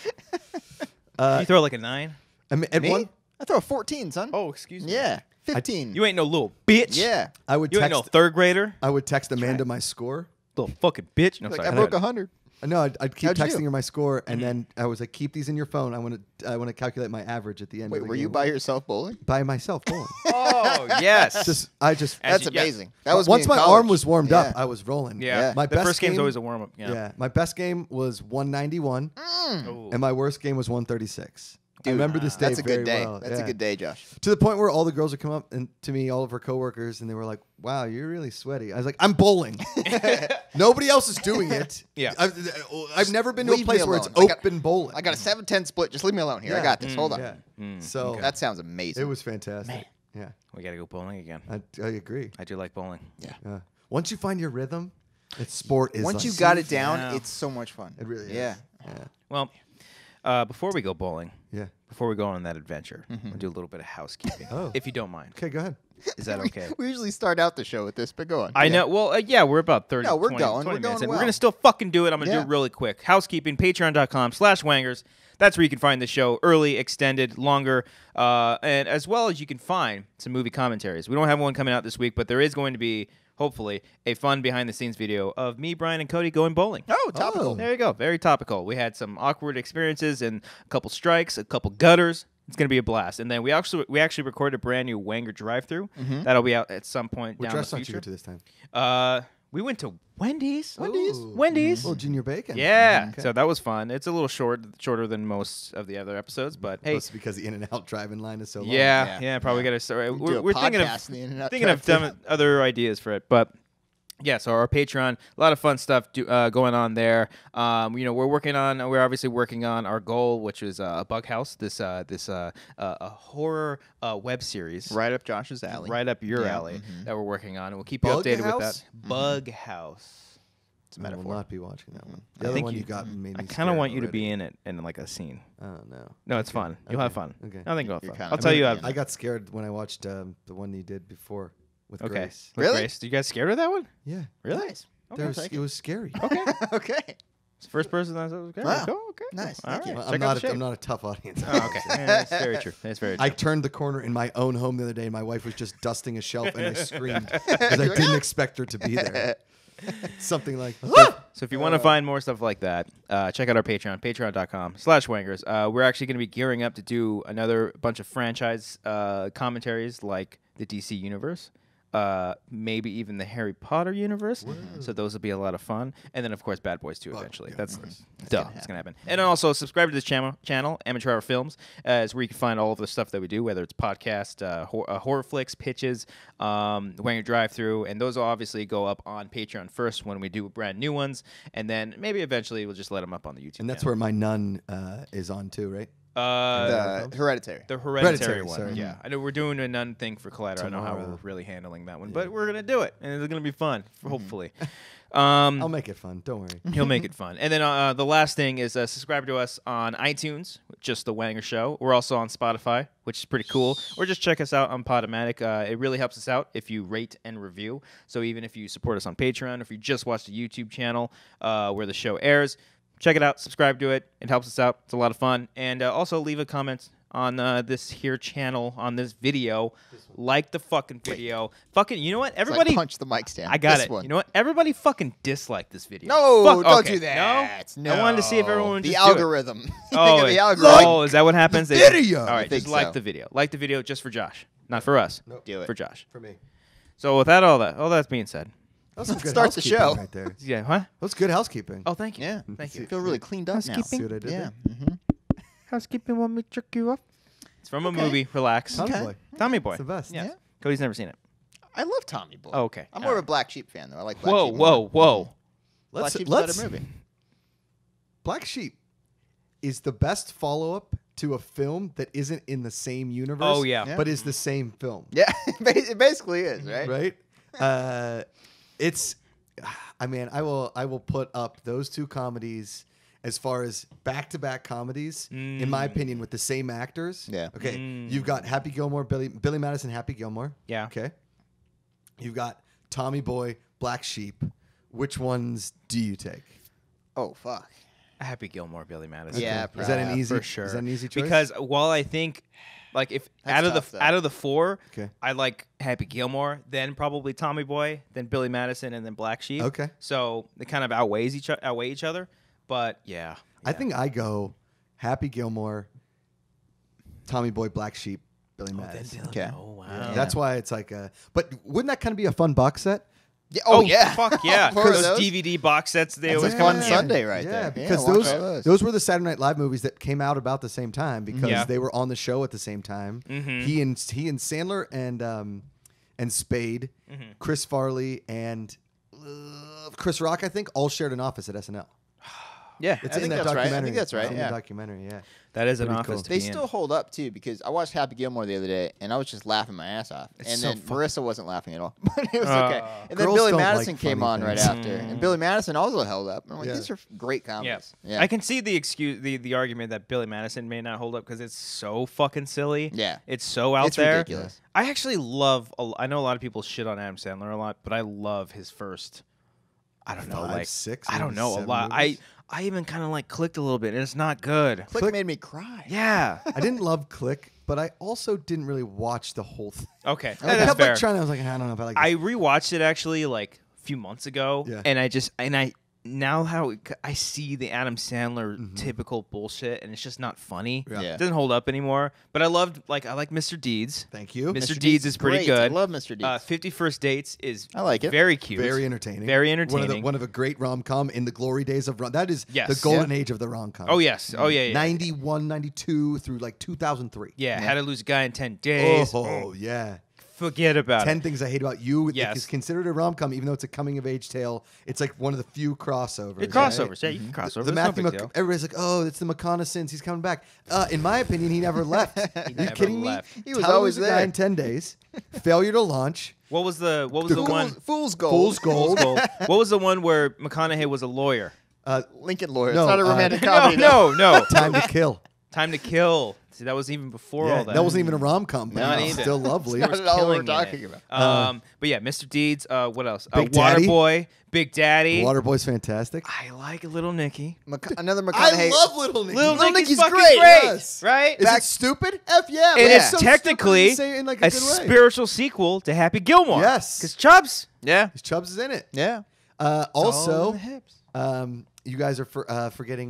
You throw like a 9? I mean, at Me? one, I throw a 14, son. Oh, excuse me. Yeah. 15. You ain't no little bitch. yeah. I would You ain't text. no third grader. I would text Amanda my score. Little fucking bitch. No, Like, sorry. I broke 100. No, I'd keep How'd you do? texting her my score, and then I was like, "Keep these in your phone. I want to calculate my average at the end." Wait, of the were game. you by yourself bowling? by myself bowling? Oh, yes. I just As That's you- yeah. amazing. That was me once in my college. arm was warmed up, Yeah. I was rolling. Yeah. my The best first game's game, always a warm-up. Yeah. my best game was 191, Ooh. and my worst game was 136. I Dude, remember this day That's a very good day. well. That's a Yeah. good day, Josh. To the point where all the girls would come up and to me, all of her coworkers, and they were like, "Wow, you're really sweaty." I was like, "I'm bowling. Nobody else is doing it. Yeah. I've never been to a Leave me place where it's alone. I got- open bowling. I got a 7-10 split. Just leave me alone here. I Yeah. got this. Hold on. Yeah. So That sounds amazing. it was fantastic. Yeah, We got to go bowling again. I agree. I do like bowling. Yeah. Once you find your rhythm, sport is. Once like- you got it down, Yeah. it's so much fun. it really is. Yeah. Well, before we go bowling, Yeah. before we go on that adventure, we'll do a little bit of housekeeping, Oh. if you don't mind. Okay, go ahead. Is that okay? We usually start out the show with this, but go on. I Yeah. know. Well, yeah, we're about 30, No, we're 20, going. 20 We're minutes going in. well. We're going to still fucking do it. I'm going to do Yeah. it really quick. Housekeeping, patreon.com/wangers. That's where you can find the show early, extended, longer, and as well as you can find some movie commentaries. We don't have one coming out this week, but there is going to be, hopefully, a fun behind-the-scenes video of me, Brian, and Cody going bowling. Oh, topical. Oh. There you go. Very topical. We had some awkward experiences and a couple strikes, a couple gutters. It's going to be a blast. And then we actually recorded a brand new Wanger drive-through. That'll be out at some point Which down the restaurant you future. go to this time? We went to Wendy's. Ooh. Wendy's. Oh, junior bacon. Yeah. Okay. So that was fun. It's a little shorter than most of the other episodes, but hey. Mostly because the In-N-Out drive-in line is so long. Yeah, Yeah. probably got to start. We do a We're thinking podcast of in the In-N-Out thinking of drive-thru. some other ideas for it, but yeah. So our Patreon, a lot of fun stuff going on there. We're obviously working on our goal, which is a Bug House, this a horror web series, Right up Josh's alley. right up your Yeah, alley that we're working on, and we'll keep you Bug updated with House? that. Bug House. It's a I will metaphor. not be watching that one. I The other think one you- you got made me I kind of scared want you to already. be in it in like a scene. Oh, no. No, it's fun. You'll have fun. Okay. I think you'll have You're fun. kinda- I'll tell you. I got scared when I watched the one you did before with Okay. Grace. With Really? Grace. You guys scared of that one? Yeah. Really? Nice. It was scary. Okay. Okay. It's the first person that was okay. Wow. Oh, okay. Nice. All Thank you. right. Well, Check out the I'm shape. not a tough audience. Oh, okay. Yeah, that's very true. That's very true. I turned the corner in my own home the other day, and my wife was just dusting a shelf, and I screamed because I didn't expect her to be there. Something like, So if you want to find more stuff like that, check out our Patreon, patreon.com/wangers. We're actually going to be gearing up to do another bunch of franchise commentaries like the DC Universe. Maybe even the Harry Potter universe. So those will be a lot of fun. And then, of course, Bad Boys 2 eventually. yeah, That's of course. duh. It's going to happen. And also, subscribe to this channel, Amateur Hour Films, is where you can find all of the stuff that we do, whether it's podcast, horror flicks, pitches, Wanger Drive-Thru. And those will obviously go up on Patreon first when we do brand new ones. And then maybe eventually we'll just let them up on the YouTube and that's channel. where my nun is on too, right? The Hereditary. The hereditary Hereditary, one. sorry. Yeah. I know we're doing a nun thing for Collider. I don't know how Tomorrow. we're really handling that one, but we're going to do it. And it's going to be fun, hopefully. I'll make it fun. Don't worry. He'll make it fun. And then the last thing is subscribe to us on iTunes, just The Wanger Show. We're also on Spotify, which is pretty cool. Or just check us out on Podomatic. It really helps us out if you rate and review. So even if you support us on Patreon, or if you just watch the YouTube channel where the show airs, check it out. Subscribe to it. It helps us out. It's a lot of fun. And also leave a comment on this here channel on this video, like the fucking video. Fucking, you know what? Everybody punch the mic stand. I got This it. one. You know what? Everybody fucking dislike this video. No, Fuck, don't okay. do that. No? I wanted to see if everyone would The just do it. algorithm. You Oh, think of the algorithm. oh, is that what happens? The video. All right, think just like so. the video. Like the video just for Josh, not for us. Nope. Do it. For Josh. For me. So with all that being said, That's some good Starts the housekeeping show. right there. yeah, huh? That's good housekeeping. Oh, thank you. Yeah. Thank You you. feel really cleaned up now. See what I did Yeah. there? Housekeeping, want me to jerk you up? It's from a movie. Relax. Tommy Okay. Boy. Tommy Boy. It's the best. Yeah. Yeah. Cody's never seen it. I love Tommy Boy. Oh, okay. I'm All more of right. a Black Sheep fan, though. I like Black Whoa, Sheep. whoa, whoa. Black Let's Sheep's a let's better movie. Black Sheep is the best follow-up to a film that isn't in the same universe. Oh, yeah. But is the same film. Yeah, it basically is, right? Right? It's I mean, I will put up those two comedies as far as back-to-back comedies, in my opinion, with the same actors. Yeah. Okay. You've got Happy Gilmore, Billy Madison, Happy Gilmore. Yeah. Okay. You've got Tommy Boy, Black Sheep. Which ones do you take? Oh, fuck. Happy Gilmore, Billy Madison. Yeah, Is that an easy? for sure. Is that an easy choice? Because while I think, like, if That's tough, though. out of the four, Okay. I like Happy Gilmore, then probably Tommy Boy, then Billy Madison, and then Black Sheep. Okay. So they kind of outweigh each other. But yeah, I think I go Happy Gilmore, Tommy Boy, Black Sheep, Billy Madison. Okay. Oh wow. Yeah. That's why it's like a. But wouldn't that kind of be a fun box set? Yeah. Oh, yeah. Fuck yeah. More of Those those? DVD box sets they That's always a come fun in. Sunday right Yeah, there. because watch all those were the Saturday Night Live movies that came out about the same time because Yeah. they were on the show at the same time. He and Sandler and Spade, Chris Farley and Chris Rock, I think, all shared an office at SNL. Yeah, It's I in think that that's right. documentary. I think that's right. It's in Yeah. the documentary. Yeah. That is an Pretty office cool. to They be still hold up too because I watched Happy Gilmore the other day and I was just laughing my ass off, It's and so then fun. Marissa wasn't laughing at all, but it was okay. And then Girls Billy don't Madison like came funny on right things. after, and Billy Madison also held up. I'm like, Yeah. these are great Yeah. comedies. Yeah, I can see the excuse, the argument that Billy Madison may not hold up because it's so fucking silly. Yeah. It's so out It's there. ridiculous. I actually love. I know a lot of people shit on Adam Sandler a lot, but I love his first. I don't know, 5, like 6, I don't maybe know a 7 lot. movies? I even kind of like clicked a little bit, and it's not good. Click made me cry. Yeah. I didn't love Click, but I also didn't really watch the whole thing. Okay. I That's kept fair. like trying. I was like, I don't know if I like. I this. rewatched it actually like a few months ago, Yeah. and I now I see the Adam Sandler typical bullshit, and it's just not funny. Yeah. Yeah. It doesn't hold up anymore. But I like Mr. Deeds. Thank you. Mr. Deeds is pretty great. I good. love Mr. Deeds. 50 First Dates is I like it. very cute. Very entertaining. Very entertaining. One of a great rom-com in the glory days of that is Yes. the golden age of the rom-com. Oh yes. Oh yeah. Yeah. 91, 92 through like 2003. Yeah. How to Lose a Guy in 10 Days. Oh, yeah. Forget about 10 it. Things I Hate About You. Yes. It's considered a rom-com, even though it's a coming-of-age tale. It's like one of the few crossovers. The crossovers. Yeah, you can cross over. The It's no Matthew big deal. everybody's like, oh, it's the reconnaissance. He's coming back. In my opinion, he never left. Are you never kidding left. me? He was How to always Lose a Guy there. in 10 days. Failure to launch. What was the The one? Fool's Gold. Fool's Fool's Gold. Gold. What was the one where McConaughey was a lawyer? Lincoln Lawyer. No, It's not a romantic No, comedy. though. no. Time to Kill. Time to Kill. See, that was even before Yeah, all that. that wasn't even a rom-com, but Not it was either. still lovely. Not at all what killing we're in talking it. about. But yeah, Mr. Deeds. What else? Big Daddy. Waterboy, Big Daddy. Waterboy's fantastic. I like Little Nicky. Another McConaughey. Little Nicky. Little Nicky's Nicky's fucking great, great, yes. right? Is it stupid? F yeah. And man. it's So technically stupid, you say it in like a a good way. spiritual sequel to Happy Gilmore. Yes. because Chubbs. Yeah. Chubbs is in it. Yeah. All Also, in the hips. you guys are forgetting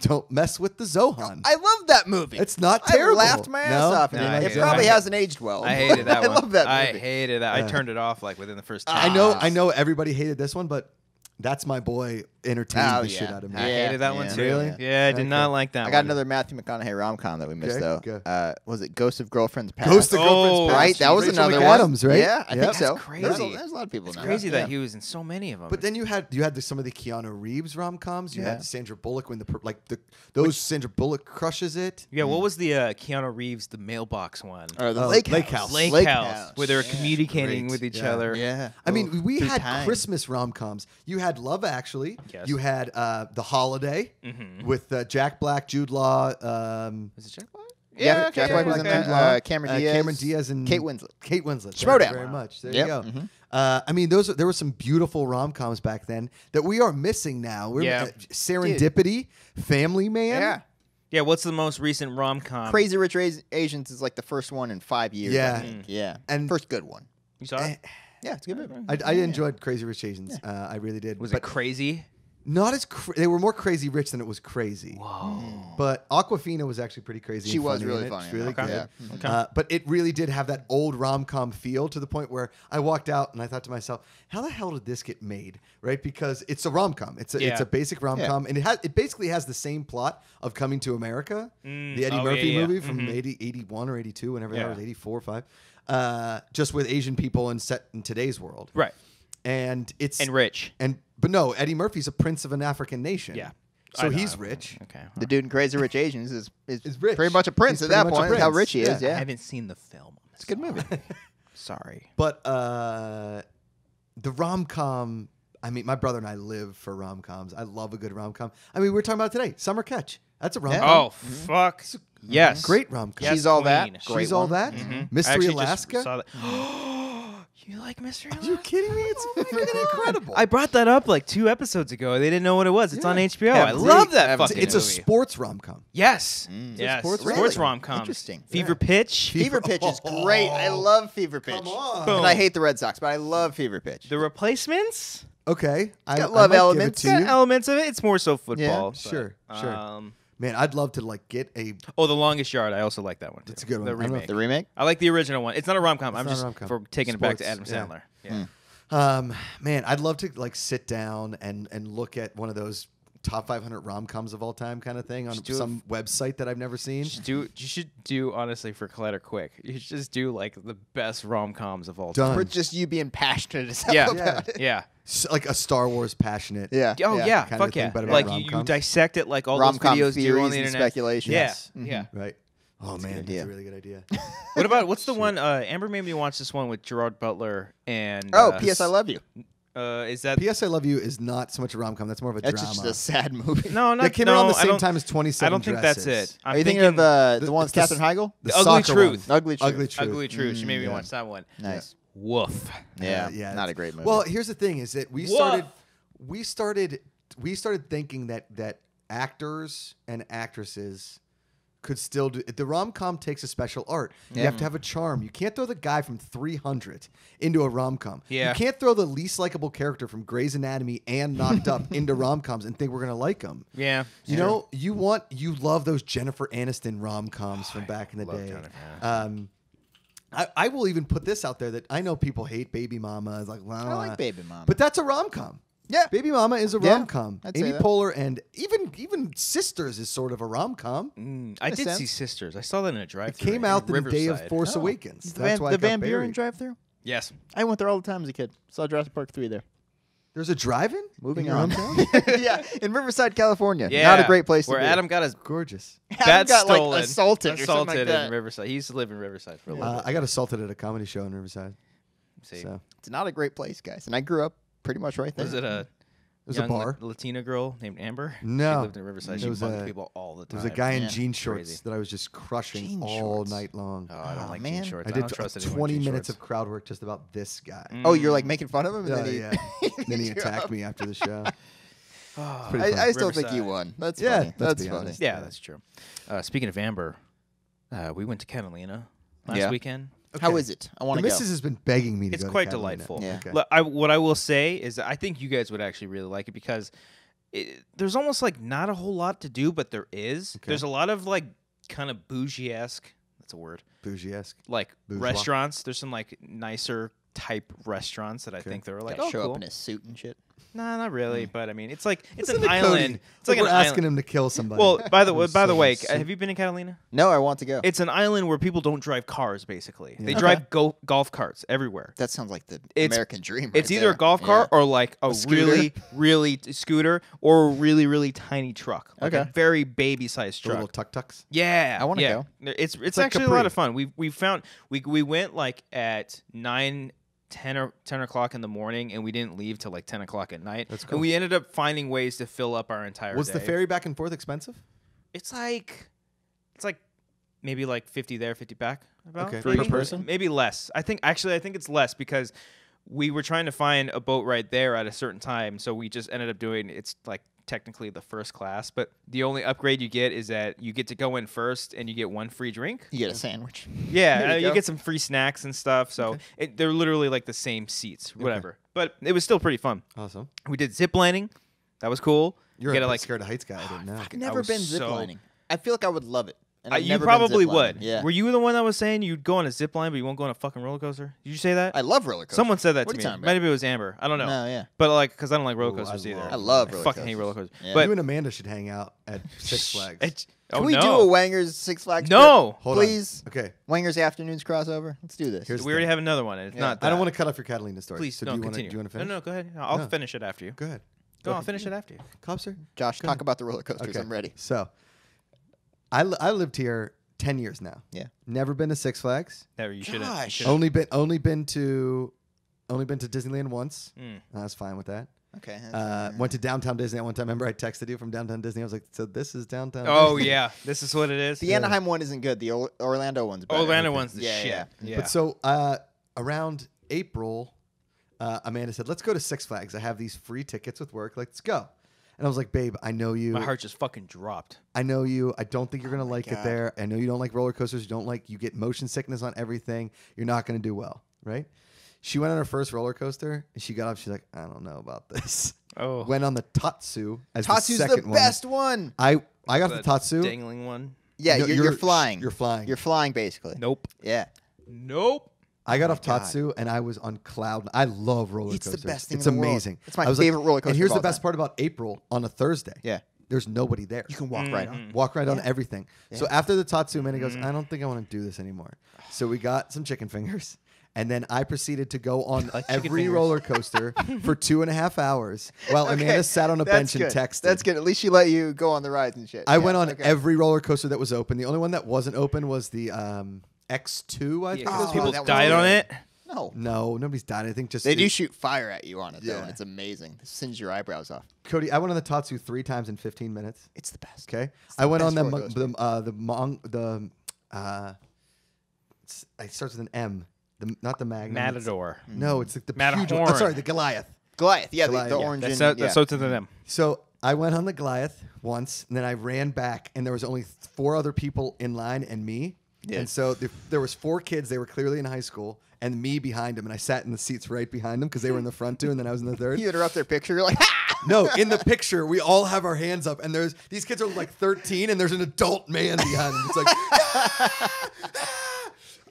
Don't Mess with the Zohan. I love that movie. It's not I terrible. laughed my ass No? off. No, and I it hated probably it. hasn't aged well. I hated that I one. love that I movie. hated that. I turned it off like within the first I 10 know minutes. I know everybody hated this one, but That's My Boy entertained Oh, the yeah. shit out of me. I Yeah, hated that one yeah. too. Really? Yeah, I did Okay. not like that one. I got another Matthew McConaughey rom-com that we missed Okay, go. though. Was it Ghost of Girlfriend's Past? Ghost of Oh, Girlfriend's Past. Right, that was Rachel another McAdams, one. right? Yeah, I Yep. think so. That's crazy. There's a lot of people. It's now. crazy Yeah. that he was in so many of them. But then you had some of the Keanu Reeves rom-coms. You Yeah. had the Sandra Bullock when those Sandra Bullock crushes it. yeah, what was the Keanu Reeves, the mailbox one? Or the Oh, Lake Lake House. House. Lake House, where they were communicating Great. with each Yeah. other. Yeah. I mean, we Through had time. Christmas rom-coms. You had Love Actually. Yes. You had The Holiday with Jack Black, Jude Law. Was it Jack Black? Yeah, okay, Jack Black was in okay. that. Cameron Diaz. Cameron Diaz and Kate Winslet. Kate Winslet. Schmoedown. Thank you very much. There Yep. you go. Mhm. I mean, there were some beautiful rom-coms back then that we are missing now. We're Yeah. Serendipity, Family Man. Yeah. Yeah, what's the most recent rom-com? Crazy Rich Asians is like the first one in 5 years. Yeah. I think. Yeah, And- first good one. You saw it? Yeah, it's a good movie. I enjoyed Crazy Rich Asians. I really did. Was but it crazy? not as they were more crazy rich than it was crazy. Whoa. But Aquafina was actually pretty crazy. She and was funny really in it. funny. She's really Okay. good. Yeah. Okay. But it really did have that old rom-com feel to the point where I walked out and I thought to myself, how the hell did this get made? Right? Because it's a rom-com. It's a basic rom-com. And it basically has the same plot of Coming to America, the Eddie Murphy movie from 81 or 82, whenever that was, 84 or 5. Just with Asian people and set in today's world. Right. And it's rich. But no, Eddie Murphy's a prince of an African nation. Yeah. So I know. he's rich. Okay. The dude in Crazy Rich Asians is rich. pretty much a prince He's at that pretty much a point. How prince. rich he is. I Yeah, haven't seen the film. it's a good movie. Sorry. But the rom-com, I mean, my brother and I live for rom-coms. I love a good rom-com. I mean, we were talking about today, Summer Catch. That's a rom-com. Oh, fuck. Yes. Great rom-com. Yes, She's All queen. That. Great She's All one. That. I Mystery actually just Alaska. saw that. You like Mystery Are Alaska? you kidding me? It's freaking incredible. I brought that up like 2 episodes ago. They didn't know what it was. It's on HBO. Yeah, I great. love that Haven't fucking seen It's a movie. sports rom-com. Yes. Mm. Yes. sports Sports rom- rom-com. Interesting. Fever Pitch. Fever Pitch is great. I love Fever Pitch. Come on. Boom. And I hate the Red Sox, but I love Fever Pitch. The Replacements. Okay. I got I love might give elements. it to Got you. elements of it. It's more so football. Sure, but, sure. Man, I'd love to like get a. Oh, The Longest Yard. I also like that one too. It's a good one. The I don't know if remake. The remake? I like the original one. It's not a rom-com. I'm not a just rom-com. for taking it back to Sports, Adam yeah. Sandler. Yeah. Man, I'd love to like sit down and look at one of those top 500 rom-coms of all time kind of thing on do some website that I've never seen. You should do honestly for Collider Quick. You should just do like the best rom-coms of all Done. time. Or just you being passionate as hell Yeah. about it. Yeah. Like a Star Wars passionate. Yeah. Oh yeah, Kinda fuck thing, yeah! but about Like you rom-coms. dissect it like all Rom-com those videos do theories on the and internet. speculation. Yeah, Yes. yeah. Right. Oh man, good that's idea. a really good idea. What about what's the one? Amber made me watch this one with Gerard Butler and. Oh, P.S. I Love You. Is that? P.S. I Love You is not so much a rom-com. That's more of a That's drama. just a sad movie. No, not That came no, around the I same don't- time as 27 I don't think that's Dresses. it. I'm Are you thinking of the one with the Katherine Heigl? The Ugly soccer Truth. one. Ugly Truth. Ugly Truth. Ugly Truth. She made me yeah. watch that one. Nice. Woof. Yeah, yeah, not that's- a great movie. Well, here's the thing: is that we started thinking that actors and actresses could still do the rom-com takes a special art. You have to have a charm. You can't throw the guy from 300 into a rom-com. Yeah. You can't throw the least likable character from Grey's Anatomy and Knocked Up into rom-coms and think we're gonna like them. Yeah. You know, you love those Jennifer Aniston rom-coms from back in the day. I will even put this out there that I know people hate Baby Mama. It's like, I like Baby Mama. but that's a rom-com. Yeah. Baby Mama is a Yeah, rom-com. I'd say Amy that. Poehler and even Sisters is sort of a rom-com. I Makes did sense. see Sisters. I saw that in a It drive-thru. came out the day of Riverside. Force Oh. Awakens. The That's why I got Van Buren buried. drive-through? Yes. I went there all the time as a kid. Saw Jurassic Park 3 there. There's a drive-in. Moving in your on. hometown? Yeah, in Riverside, California. Yeah. Not a great place to Where be. Adam got his Gorgeous. Adam bat got stolen. like assaulted or something like that. in Riverside. He used to live in Riverside for a little bit. I got assaulted at a comedy show in Riverside. See. So It's not a great place, guys. And I grew up pretty much right there. Was it a was young a bar. Latina girl named Amber? No. She lived in Riverside. It She was bugged a- people all the There time. was a guy in Yeah. jean shorts Crazy. that I was just crushing Jean all shorts. night long. Oh, I don't like man. jean shorts. I I did don't trust anyone in 20 jean minutes shorts. of crowd work just about this guy. Oh, you're like making fun of him? And Yeah, then he, yeah. Then he attacked me after the show. Oh, pretty fun. I still think you Riverside. won. That's Yeah, funny. let's That's be funny. honest. Yeah, that's true. Speaking of Amber, we went to Catalina last weekend. How is it? I want The to go. missus has been begging me to It's go to quite Catalina. delightful. Yeah. Okay. Look, what I will say is that I think you guys would actually really like it because there's almost like not a whole lot to do, but there is. Okay. There's a lot of like kind of bougie-esque, that's a word, Bougie-esque. like Bourgeois. restaurants. There's some like nicer type restaurants that I think they're like, Gotta oh, show cool. up in his suit and shit. Nah, not really, but I mean, it's like it's Listen an to Cody. island. It's like we're an asking island. him to kill somebody. Well, by the So way, sick. have you been in Catalina? No, I want to go. It's an island where people don't drive cars. Basically, they Yeah. drive golf carts everywhere. That sounds like the It's- American dream. It's right either there. a golf cart or like a scooter. really scooter or a really tiny truck, like a Okay. very baby-sized The little truck. tuk-tuks. Yeah, I wanna go. It's like actually a lot Capri. of fun. We went like at 10 o'clock in the morning, and we didn't leave till like 10 o'clock at night. That's cool. And we ended up finding ways to fill up our entire Was day. the ferry back and forth expensive? It's like maybe like 50 there, 50 back. About Okay, maybe. per person? Maybe less. I think it's less because we were trying to find a boat right there at a certain time, so we just ended up doing it's like technically the first class, but the only upgrade you get is that you get to go in first and you get one free drink. You get a sandwich. Yeah, you get some free snacks and stuff. So they're literally like the same seats, whatever. But it was still pretty fun. Awesome. We did zip lining. That was cool. You're a like scared of heights guy. I didn't know. I've never been ziplining. I feel like I would love it. And I've you never been probably ziplining. would. Yeah. Were you the one that was saying you'd go on a zip line, but you won't go on a fucking roller coaster? Did you say that? I love roller coasters. Someone said that What to are me. you talking about? Maybe it was Amber. I don't know. No, yeah. But like, because I don't like roller coasters either. I love roller fucking hate roller coasters. Yeah. But You and Amanda should hang out at Six Flags. Can we do a Wanger's Six Flags? No. Hold on. Please. Okay. Wanger's Afternoons crossover. Let's do this. Here's we already have another one. And it's not that. I don't want to cut off your Catalina story. Please, so no, do you continue. Do you want to finish? No, go ahead. I'll No. finish it after you. Go ahead. Go, I'll finish it after you. Cobbster? Josh, Go talk ahead. about the roller coasters. Okay. I'm ready. So, I lived here 10 years now. Yeah. Never been to Six Flags. Never. You shouldn't. Gosh. Only been to Disneyland once. I was fine with that. Okay. Went to downtown Disney at one time. Remember I texted you from downtown Disney? I was like, so this is downtown Oh, Disney? yeah. This is what it is. The Anaheim one isn't good. The Orlando one's better. Orlando one's the Yeah, shit. yeah. Yeah. But so around April, Amanda said, let's go to Six Flags. I have these free tickets with work. Let's go. And I was like, babe, I know you. My heart just fucking dropped. I know you. I don't think you're going to like it God. there. I know you don't like roller coasters. You get motion sickness on everything. You're not going to do well, right? She went on her first roller coaster, and she got up. She's like, I don't know about this. Oh. Went on the Tatsu as Tatsu's the second the best one. I got the Tatsu. Dangling one. Yeah, No, you're flying. You're flying. You're flying, basically. Nope. Yeah. Nope. I got off God. Tatsu and I was on cloud. I love roller It's the coasters. best thing It's in the world. amazing. It's my I was favorite roller coaster And here's of the all best time. part about April on a Thursday. Yeah. There's nobody there. You can walk right on. Walk right on everything. So after the Tatsu, Amanda goes, Mm-hmm. I don't think I want to do this anymore. So we got some chicken fingers. And then I proceeded to go on chicken every fingers. roller coaster for 2.5 hours while Okay, Amanda sat on a bench good. and texted. That's good. At least she let you go on the rides and shit. I Yeah, went on okay. every roller coaster that was open. The only one that wasn't open was the X2, I think. Yeah, it 'cause was. people that was died good. on it. No. No, nobody's died. I think just They do shoot fire at you on it, though, Yeah. and it's amazing. It sends your eyebrows off. Cody, I went on the Tatsu 3 times in 15 minutes. It's the best. Okay, I went on best the roller coaster. it starts with an M. Not the Magnum. Matador. No, it's like the Matterhorn. huge one. Oh, sorry, the Goliath. Goliath. Yeah, Goliath, the yeah. orange. That's and, so, so to them. So I went on the Goliath once, and then I ran back, and there was only 4 other people in line and me. Yeah. And so there was 4 kids. They were clearly in high school, and me behind them, and I sat in the seats right behind them because they were in the front too, and then I was in the third. You interrupt their picture. You're like, ha! No, in the picture, we all have our hands up, and these kids are like 13, and there's an adult man behind them. It's like,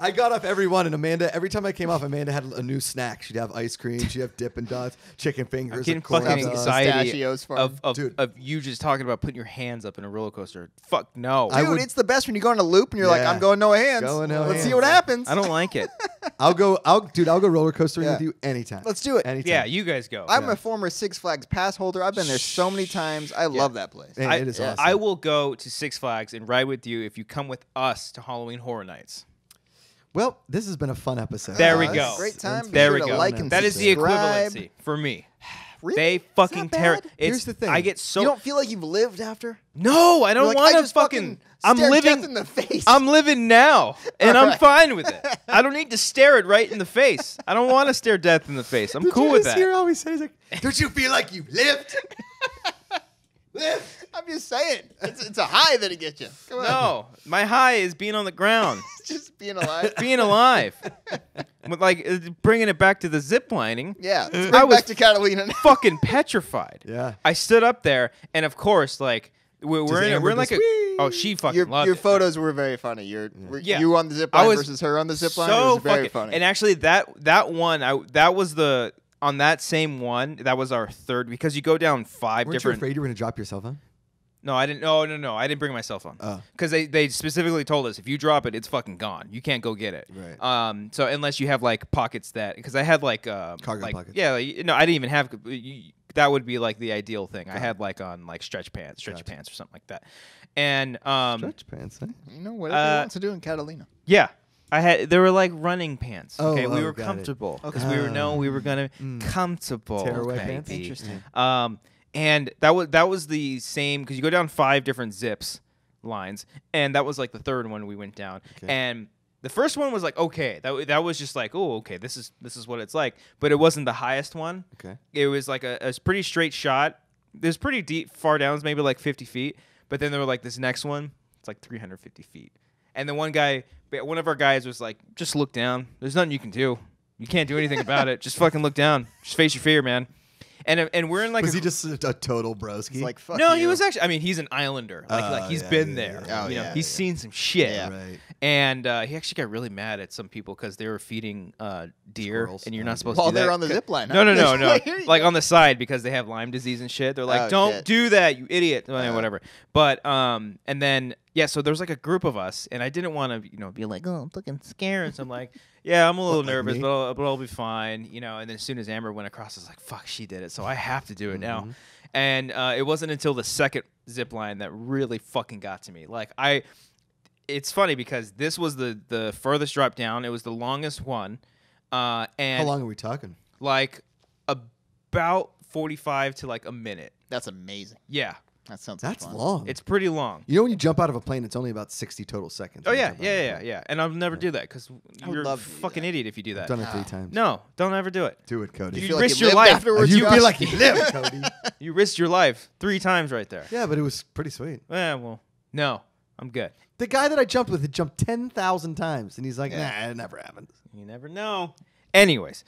I got off every one, and Amanda, every time I came off, Amanda had a new snack. She'd have ice cream, she'd have Dippin' Dots, chicken fingers, I'm getting a corn fucking dog. anxiety Pistachios for him. Dude. of you just talking about putting your hands up in a roller coaster. Fuck no. I Dude, would- it's the best when you go on a loop and you're like, Yeah. I'm going no hands. Going no Let's see hands. what happens. I don't like it. I'll go roller coastering Yeah. with you anytime. Let's do it. Anytime. Yeah, you guys go. I'm a former Six Flags pass holder. I've been there so many times. I love that place. Man, it is awesome. I will go to Six Flags and ride with you if you come with us to Halloween Horror Nights. Well, this has been a fun episode. There we It's go. a Great time. Be There sure we to go. Like and That is the subscribe. equivalency for me. Really? They It's fucking not tear. bad. Here's the thing. I get so You don't feel like you've lived after? no. I You're don't like, want I to just fucking. I'm stare living. death in the face. I'm living now, and I'm Alright. fine with it. I don't need to stare it right in the face. I don't want to stare death in the face. I'm Did cool you with just that. hear how he says, like, don't you feel like you lived? Lived. I'm just saying. It's a high that it gets you. Come on. No, my high is being on the ground, It's just being alive. being alive, with like bringing it back to the zip lining. Yeah. Let's I bring was back to Catalina now. fucking petrified. Yeah. I stood up there, and of course, like we're in Amber like a. just, "Whee!" Oh, she fucking Your loved it. photos were very funny. Yeah. You on the zip I line was versus her on the zip line. So it was very fucking, funny. And actually, that one, that was the on that same one. That was our third because you go down 5 Weren't you different. afraid you were going to drop your cell phone? No, I didn't. No. I didn't bring my cell phone. Oh. Because they specifically told us if you drop it, it's fucking gone. You can't go get it. Right. So unless you have like pockets because I had like Cargo like, pockets. Yeah. No, I didn't even have. That would be like the ideal thing. I had like on like stretch pants or something like that. And Stretch pants, eh? you know, whatever he wants to do in Catalina. yeah. They were like running pants. Oh, Okay, we oh, were got it. comfortable because we were gonna comfortable. Tearaway baby. pants? Interesting. And that was the same because you go down 5 different zips lines, and that was like the third one we went down. Okay. And The first one was like okay. That was just like, oh, okay, this is what it's like. But it wasn't the highest one. Okay. It was like a pretty straight shot. It was pretty deep, far down, it was maybe like 50 feet. But then there were like this next one, it's like 350 feet. And then one of our guys was like, just look down. There's nothing you can do. You can't do anything about it. Just fucking look down. Just face your fear, man. And we're in like was he just a total broski? It's like, fuck no, you. he was actually. I mean, he's an islander. Like he's been there. yeah. Oh, you know, yeah, he's seen some shit. Yeah. Right. And he actually got really mad at some people because they were feeding deer, Squirrels. and you're not supposed While to do that. they're on the zip line. No. Huh? Like on the side because they have Lyme disease and shit. They're like, Oh, don't shit. do that, you idiot. Well, whatever. But and then yeah, so there's like a group of us, and I didn't want to be like, oh, I'm fucking scared. So I'm like, yeah, I'm a little nervous, me? but I'll be fine. And then as soon as Amber went across, I was like, fuck, she did it, so I have to do it now. And it wasn't until the second zip line that really fucking got to me. Like it's funny because this was the furthest drop down. It was the longest one. And How long are we talking? like about 45 to like a minute. That's amazing. Yeah. That sounds That's fun. long. It's pretty long. You know when you jump out of a plane, it's only about 60 total seconds. Oh when you yeah, jump out of a plane. yeah. And I'll never do that because I would you're a love to do fucking that. idiot if you do that. I've done it 3 times. No, don't ever do it. Do it, Cody. You feel like risked you your lived life. afterwards, You Josh? feel like you live, Cody. You risked your life 3 times right there. Yeah, but it was pretty sweet. Yeah, well, no, I'm good. The guy that I jumped with had jumped 10,000 times, and he's like, Yeah. nah, it never happened. You never know. Anyways,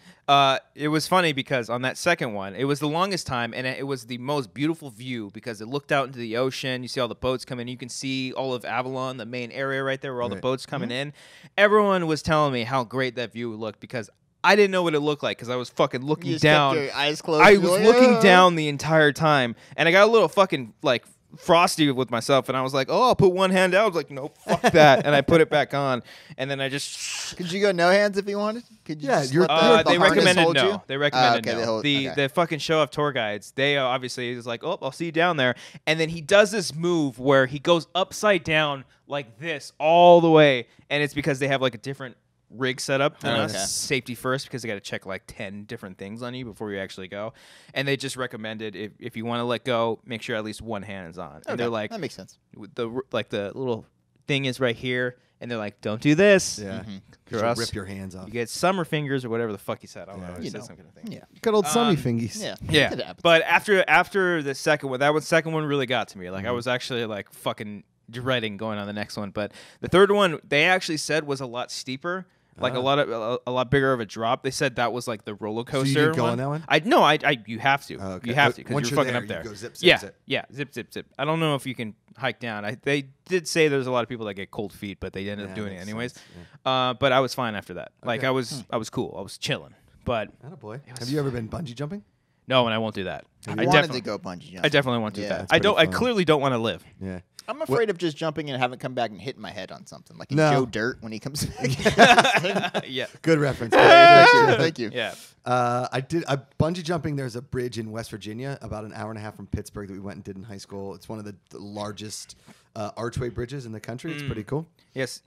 it was funny because on that second one, it was the longest time, and it was the most beautiful view because it looked out into the ocean. You see all the boats coming. You can see all of Avalon, the main area right there where all the Right. boats coming in. Everyone was telling me how great that view looked because I didn't know what it looked like because I was fucking You looking just down. kept your eyes closed. I You're was like, looking "Ah." down the entire time, and I got a little fucking like frosty with myself, and I was like, "Oh, I'll put one hand out." I was like, "No, fuck that," and I put it back on, and then I just. Could you go no hands if you wanted? Could you Yeah, just you're- let the They harness recommended hold no. you? They recommended okay, no. they hold- the okay. fucking show off tour guides. They obviously is like, "Oh, I'll see you down there," and then he does this move where he goes upside down like this all the way, and it's because they have like a different rig set up than us. Okay. Safety first because they got to check like 10 different things on you before you actually go, and they just recommended if you want to let go, make sure at least one hand is on. And Okay, they're like, that makes sense. the little thing is right here, and they're like, "Don't do this." Yeah. Or You'll else rip your hands off. You get summer fingers or whatever the fuck he said. I don't know. Yeah. He You said know. some kind of thing. Yeah. Good old Summy fingies. Yeah. Yeah, It happens. but after the second one, that second one really got to me. Like I was actually like fucking dreading going on the next one. But the third one, they actually said was a lot steeper, like a lot bigger of a drop. They said that was like the roller coaster. you didn't go one. on that one? You have to. Oh, okay. You have to because Once you're fucking there, up there. you go zip, zip, yeah, zip. yeah, zip. I don't know if you can hike down. They did say there's a lot of people that get cold feet, but they ended up doing it makes anyways. sense. Yeah. But I was fine after that. Like Okay. I was cool. I was chilling. But Attaboy. was Have you ever been bungee jumping? no, and I won't do that. I I wanted definitely to go bungee jumping. I definitely won't do Yeah, that. that's I don't. I pretty fun. clearly don't want to live. Yeah. I'm afraid of just jumping and having come back and hitting my head on something, like in No. Joe Dirt when he comes back. Yeah. Good reference. Thank you. Yeah. I did bungee jumping. There's a bridge in West Virginia, about an hour and a half from Pittsburgh, that we went and did in high school. It's one of the largest archway bridges in the country. It's pretty cool. Yes.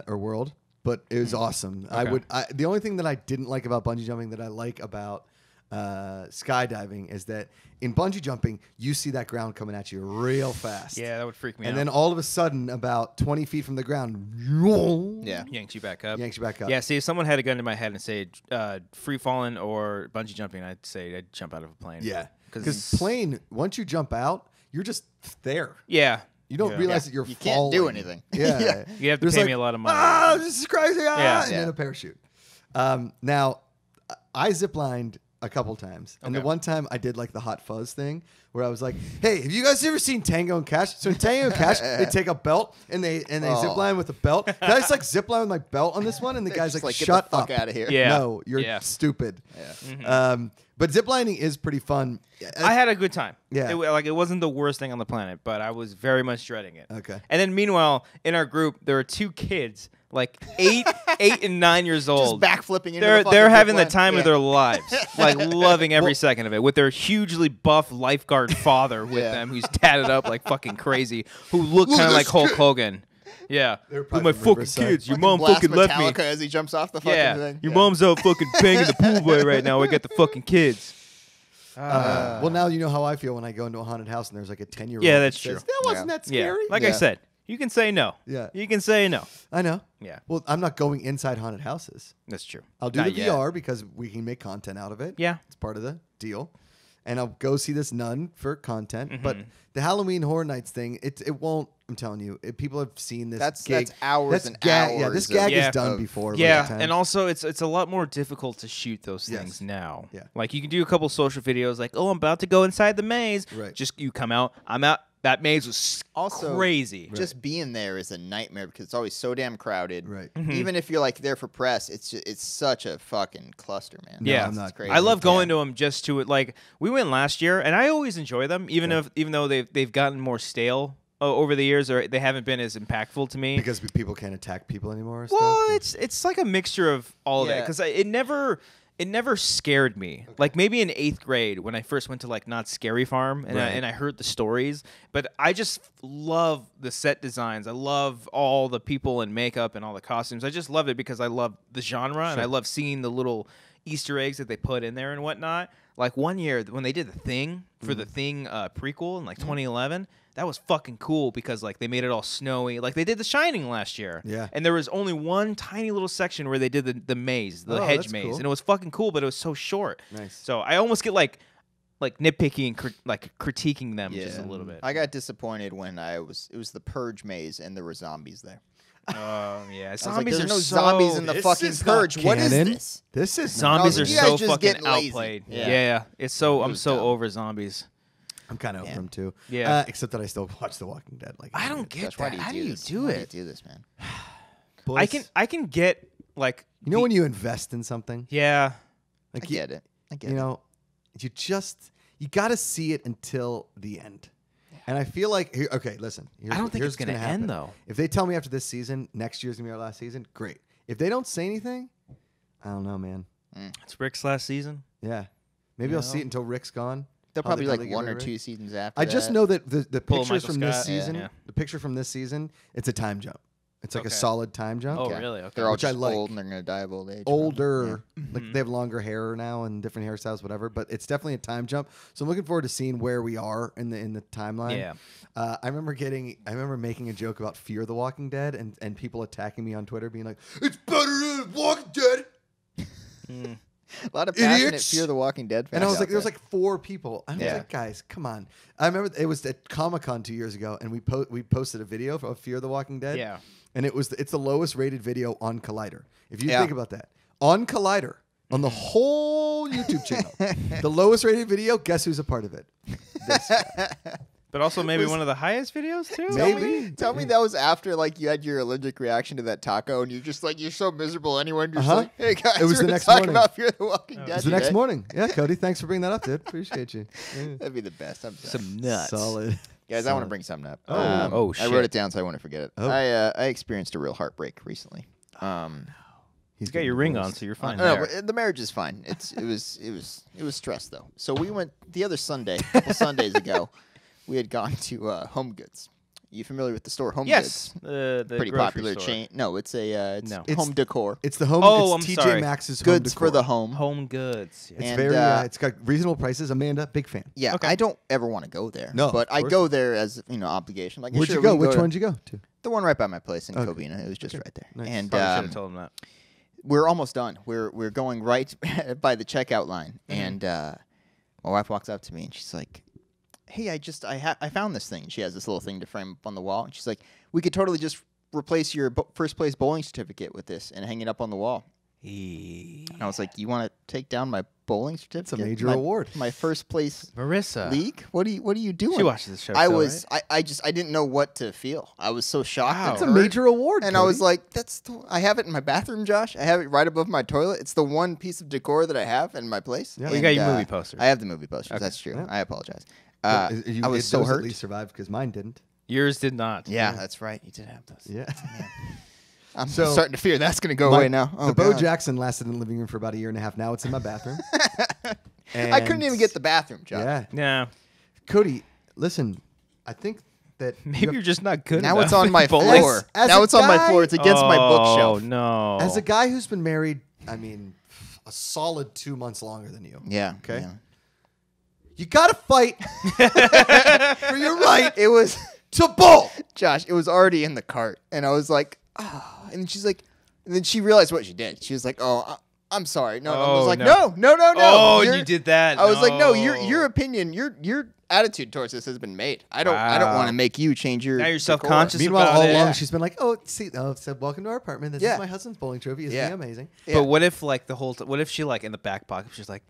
Or world, but it was awesome. Okay. The only thing that I didn't like about bungee jumping that I like about skydiving is that in bungee jumping you see that ground coming at you real fast. Yeah, that would freak me out. And then all of a sudden, about 20 feet from the ground, Yeah. yanks you back up. yanks you back up. Yeah. See, if someone had a gun to my head and say free falling or bungee jumping, I'd say I'd jump out of a plane. Yeah. 'Cause- Because plane, once you jump out, you're just there. Yeah. You don't Yeah. realize that you're You falling. can't do anything. Yeah. Yeah. You have to There's pay like, me a lot of money. Ah, this is crazy. Ah, Yeah. and Yeah. then a parachute. Now, I ziplined a couple times. And the Okay. one time I did like the hot fuzz thing where I was like, hey, have you guys ever seen Tango and Cash? So in Tango and Cash, they take a belt and they zipline with a belt. Can I just like zipline with my belt on this one? And the They're guy's just like, get shut the fuck up. out of here. Yeah. No, you're Yeah. stupid. Yeah. But ziplining is pretty fun. I had a good time. Yeah. It wasn't the worst thing on the planet, but I was very much dreading it. Okay. And then meanwhile, in our group, there are 2 kids, like 8 and 9 years Just old. backflipping into They're the they're fucking having the zip time line. of their lives, like loving every second of it, with their hugely buff lifeguard father with Yeah. them, who's tatted up like fucking crazy, who looked Look kind at of like this Hulk kid. Hogan. Yeah, They were with probably my from fucking Riverside. kids. Your Fucking mom blast fucking left me. Metallica as he jumps off the fucking Yeah, thing. your Yeah. mom's out fucking banging the pool boy right now. I got the fucking kids. Well, now you know how I feel when I go into a haunted house and there's like a 10-year-old. Yeah, that that's says, true. That wasn't that Yeah, scary. like I Yeah. said, You can say no. Yeah. You can say no. I know. Yeah. Well, I'm not going inside haunted houses. That's true. I'll do Not the yet. VR because we can make content out of it. Yeah. It's part of the deal. And I'll go see this nun for content. Mm-hmm. But the Halloween Horror Nights thing, it won't. I'm telling you, people have seen this. That's gig. hours and Yeah, hours this of- gag Yeah. is done before. Yeah, by the time. and also it's a lot more difficult to shoot those Yes. things now. Yeah. Like you can do a couple social videos like, "Oh, I'm about to go inside the maze." Right. Just you come out, I'm out. That maze was Also, crazy. Just being there is a nightmare because it's always so damn crowded. Right. Even if you're like there for press, it's such a fucking cluster, man. No, Yeah, I'm not. It's crazy. I love going to them just to it. Like we went last year, and I always enjoy them, even though they've gotten more stale over the years, or they haven't been as impactful to me. Because people can't attack people anymore. Or Well, stuff? it's like a mixture of all of it Yeah. because it never scared me. Like maybe in 8th grade when I first went to like Not Scary Farm and Right. I heard the stories, but I just love the set designs. I love all the people and makeup and all the costumes. I just love it because I love the genre and I love seeing the little Easter eggs that they put in there and whatnot. Like one year when they did the Thing for the Thing prequel in like 2011. That was fucking cool because like they made it all snowy. Like they did The Shining last year. Yeah. And there was only one tiny little section where they did the maze, the Oh, hedge that's maze. cool. And it was fucking cool, but it was so short. Nice. So I almost get like nitpicking and critiquing them just a little bit. I got disappointed when it was the Purge maze and there were zombies there. Yeah. I was like, Zombies there's are no so, zombies in the This fucking is not Purge. What is canon. this? This is Zombies No, are you guys so just fucking getting lazy. outplayed. Yeah. Yeah. It's so I'm was so dumb. over zombies. I'm kind of over Yeah. them too. Yeah. Except that I still watch The Walking Dead. Like I don't get Josh, why that. do you How do do you this? do Why it? do you do this, man? Boys, I can get like You know when you invest in something, yeah. like I get it. I get you it. know, you got to see it until the end. And I feel like okay, listen. I don't think here's it's gonna what's end, happen. though. If they tell me after this season, next year's gonna be our last season, great. If they don't say anything, I don't know, man. It's Rick's last season. Yeah, maybe I'll see it until Rick's gone. They'll How probably they like get one rid or of two Rick. seasons after. I just that. know that the Pull pictures Michael from this Scott, season, yeah. the picture from this season, it's a time jump. It's like a Okay. solid time jump. Oh, Okay. really? Okay. They're all Which I just like. old and they're gonna die of old age. Older, Mm-hmm. like they have longer hair now and different hairstyles, whatever. But it's definitely a time jump. So I'm looking forward to seeing where we are in the timeline. Yeah. I remember making a joke about Fear the Walking Dead and people attacking me on Twitter, being like, "It's better than Walking Dead." A lot of passionate Idiots. Fear the Walking Dead fans. And I was out like, there was there. like 4 people. I was Yeah. like, guys, come on. I remember it was at Comic-Con 2 years ago, and we posted a video of Fear the Walking Dead. Yeah. And it's the lowest rated video on Collider. If you Yeah. think about that, on Collider, on the whole YouTube channel, the lowest rated video. Guess who's a part of it? This guy. But also maybe one of the highest videos too. Maybe. Tell me that was after like you had your allergic reaction to that taco and you're just like you're so miserable anyway. And you're just Uh-huh. like, hey guys, It was we're the next talking morning. about Fear the Walking Dead. It was the next today." morning. Yeah, Cody, thanks for bringing that up, dude. Appreciate you. Yeah. That'd be the best. I'm sorry. Some nuts. Solid. Guys, I want to bring something up. Oh, I shit. wrote it down so I wouldn't forget it. Oh. I experienced a real heartbreak recently. He's You got your ring on, so you're fine. No, there. but the marriage is fine. It was stress though. So we went the other Sunday, a couple Sundays ago. We had gone to Home Goods. You familiar with the store Home Yes, Goods? the Pretty grocery popular store. chain. No, it's it's No. home decor. It's the home. Oh, it's I'm TJ sorry. Maxx's home Goods for decor. the home. Home goods. It's Yeah. And, very. uh, It's got reasonable prices. Amanda, big fan. Yeah, Okay. I don't ever want to go there. No, but of I course go not. there as obligation. Like, Where'd sure, you we go? can Which to- one did you go to? The one right by my place in Okay. Covina. It was just right there. Nice. And Probably should have told him that. we're almost done. We're going right by the checkout line, Mm-hmm. and my wife walks up to me and she's like, "Hey, I found this thing." She has this little thing to frame up on the wall, and she's like, "We could totally just replace your first place bowling certificate with this and hang it up on the wall." And I was like, "You want to take down my bowling certificate? major My- award. My first place Marissa. league? What are you doing?" She watches the show. I still, was right? I didn't know what to feel. I was so shocked. Wow. and It's a hurt. major award. And I was Cody. like, I have it in my bathroom, Josh. I have it right above my toilet. It's the one piece of decor that I have in my place. Yeah. Well, you got your movie posters. I have the movie posters. Okay. That's true. Yeah. I apologize. Well, I was so those hurt. At least survived because mine didn't. Yours did not. Yeah, that's right. You did have those. Yeah. I'm So- starting to fear that's going to go My- away now. Oh, the Bo God. Jackson lasted in the living room for about a year and a half. Now it's in my bathroom. I couldn't even get the bathroom, Josh. Yeah. Yeah. Cody, listen. I think that Maybe you're just not good Now enough it's on with my bowling. floor. As Now a it's on my guy- floor. It's against my bookshelf. Oh, no. as a guy who's been married, I mean, a solid 2 months longer than you. Yeah. Okay. yeah. You gotta fight for your right It was to bowl. Josh, it was already in the cart, and I was like, oh. And she's like, and then she realized what she did. She was like, oh, I'm sorry. No, I was like, no. Oh, you did that. I was like, no, your opinion, your attitude towards this has been made. I don't want to make you change your. Now you're self-conscious. Meanwhile, about all it. along she's been like, said, welcome to our apartment. This is my husband's bowling trophy. Isn't he amazing? Yeah. But what if like what if she like in the back pocket she's like,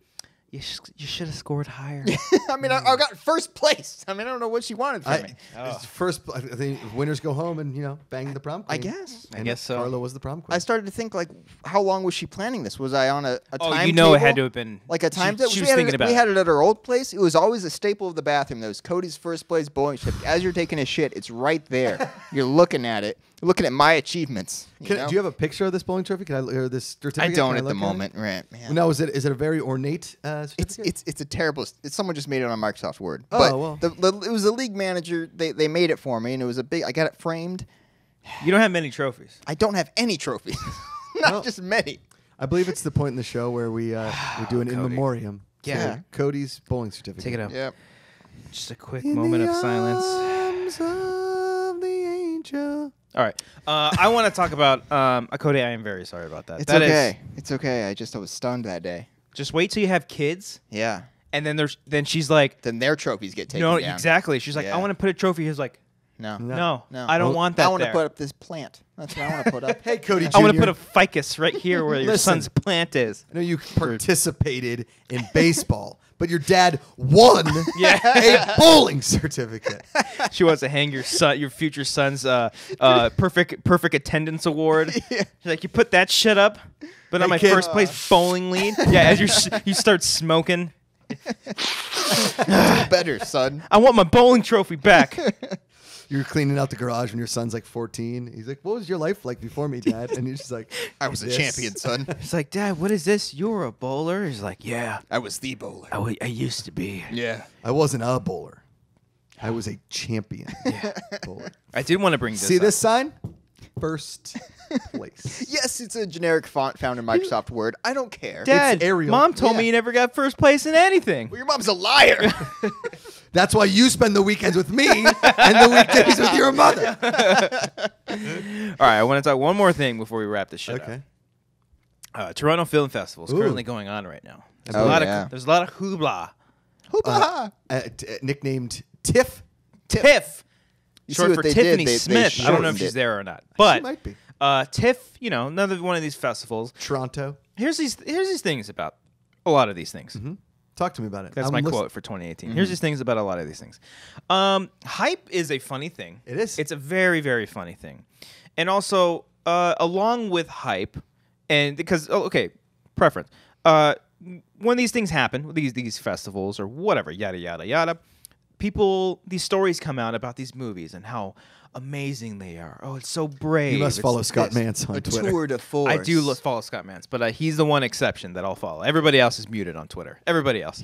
you should have scored higher. I mean, I got first place. I mean, I don't know what she wanted from me. First, I think winners go home and bang the prom queen. I guess. I guess so. Carla was the prom queen. I started to think like, how long was she planning this? Was I on a time you know table? it had to have been like a time table. She was thinking about we had it at our old place. It was always a staple of the bathroom. That was Cody's first place bowling tip. As you're taking a shit, it's right there. You're looking at it. You're looking at my achievements. Do you have a picture of this bowling trophy? Or this certificate? I don't at the moment. Right, man. No, is it a very ornate certificate? It's a terrible. Someone just made it on Microsoft Word. Oh, but well. It was a league manager. They made it for me, and it was a big. I got it framed. You don't have many trophies. I don't have any trophies. Not just many. I believe it's the point in the show where we do an in Cody. memoriam. Yeah. for Cody's bowling certificate. Take it out. Yep. Just a quick moment of silence. Arms of the angel. All right. I want to talk about Cody. I am very sorry about that. It's That okay. It's okay. I was stunned that day. Just wait till you have kids, Yeah. and then she's like, Then their trophies get taken no, down. exactly. She's like, Yeah. I want to put a trophy. He's like, No. no, No. I don't want that. I want to there. put up this plant. That's what I want to put up. Hey, Cody Jr. I want to put a ficus right here where your Listen. son's plant is. I know you participated in baseball, but your dad won a bowling certificate. She wants to hang your future son's perfect attendance award. She's like, you put that shit up, but I'm my kid. first place bowling lead. Yeah, as you start smoking. Do better, son. I want my bowling trophy back. You're cleaning out the garage when your son's like 14. He's like, what was your life like before me, Dad? And he's just like, I was a champion, son. He's like, Dad, what is this? You're a bowler? He's like, yeah. I was the bowler. I used to be. Yeah. I wasn't a bowler. I was a champion bowler. I did want to bring this See up. this sign? First place. Yes, it's a generic font found in Microsoft Word. I don't care. Dad, Arial. Mom told me you never got first place in anything. Well, your mom's a liar. That's why you spend the weekends with me and the weekdays with your mother. All right, I want to talk one more thing before we wrap this shit Okay. up. Toronto Film Festival is Ooh. currently going on right now. There's Oh, a lot yeah. of there's a lot of hoopla. Hoopla. Nicknamed Tiff. Tiff, You see short what for they did? Tiffany They Smith. I don't know if shortened she's it. there or not, but She might be. Tiff, another one of these festivals. Toronto. Here's these things about a lot of these things. Talk to me about it. That's I'm my listen- quote for 2018. Here's these things about a lot of these things. Hype is a funny thing. It is. It's a very, very funny thing. And also, along with hype, and because, preference. When these things happen, these festivals or whatever, yada, yada, yada, these stories come out about these movies and how amazing they are. Oh, it's so brave. You must It's follow Scott this. Mance on A Twitter. tour de force. I do follow Scott Mance, but he's the one exception that I'll follow. Everybody else is muted on Twitter. Everybody else.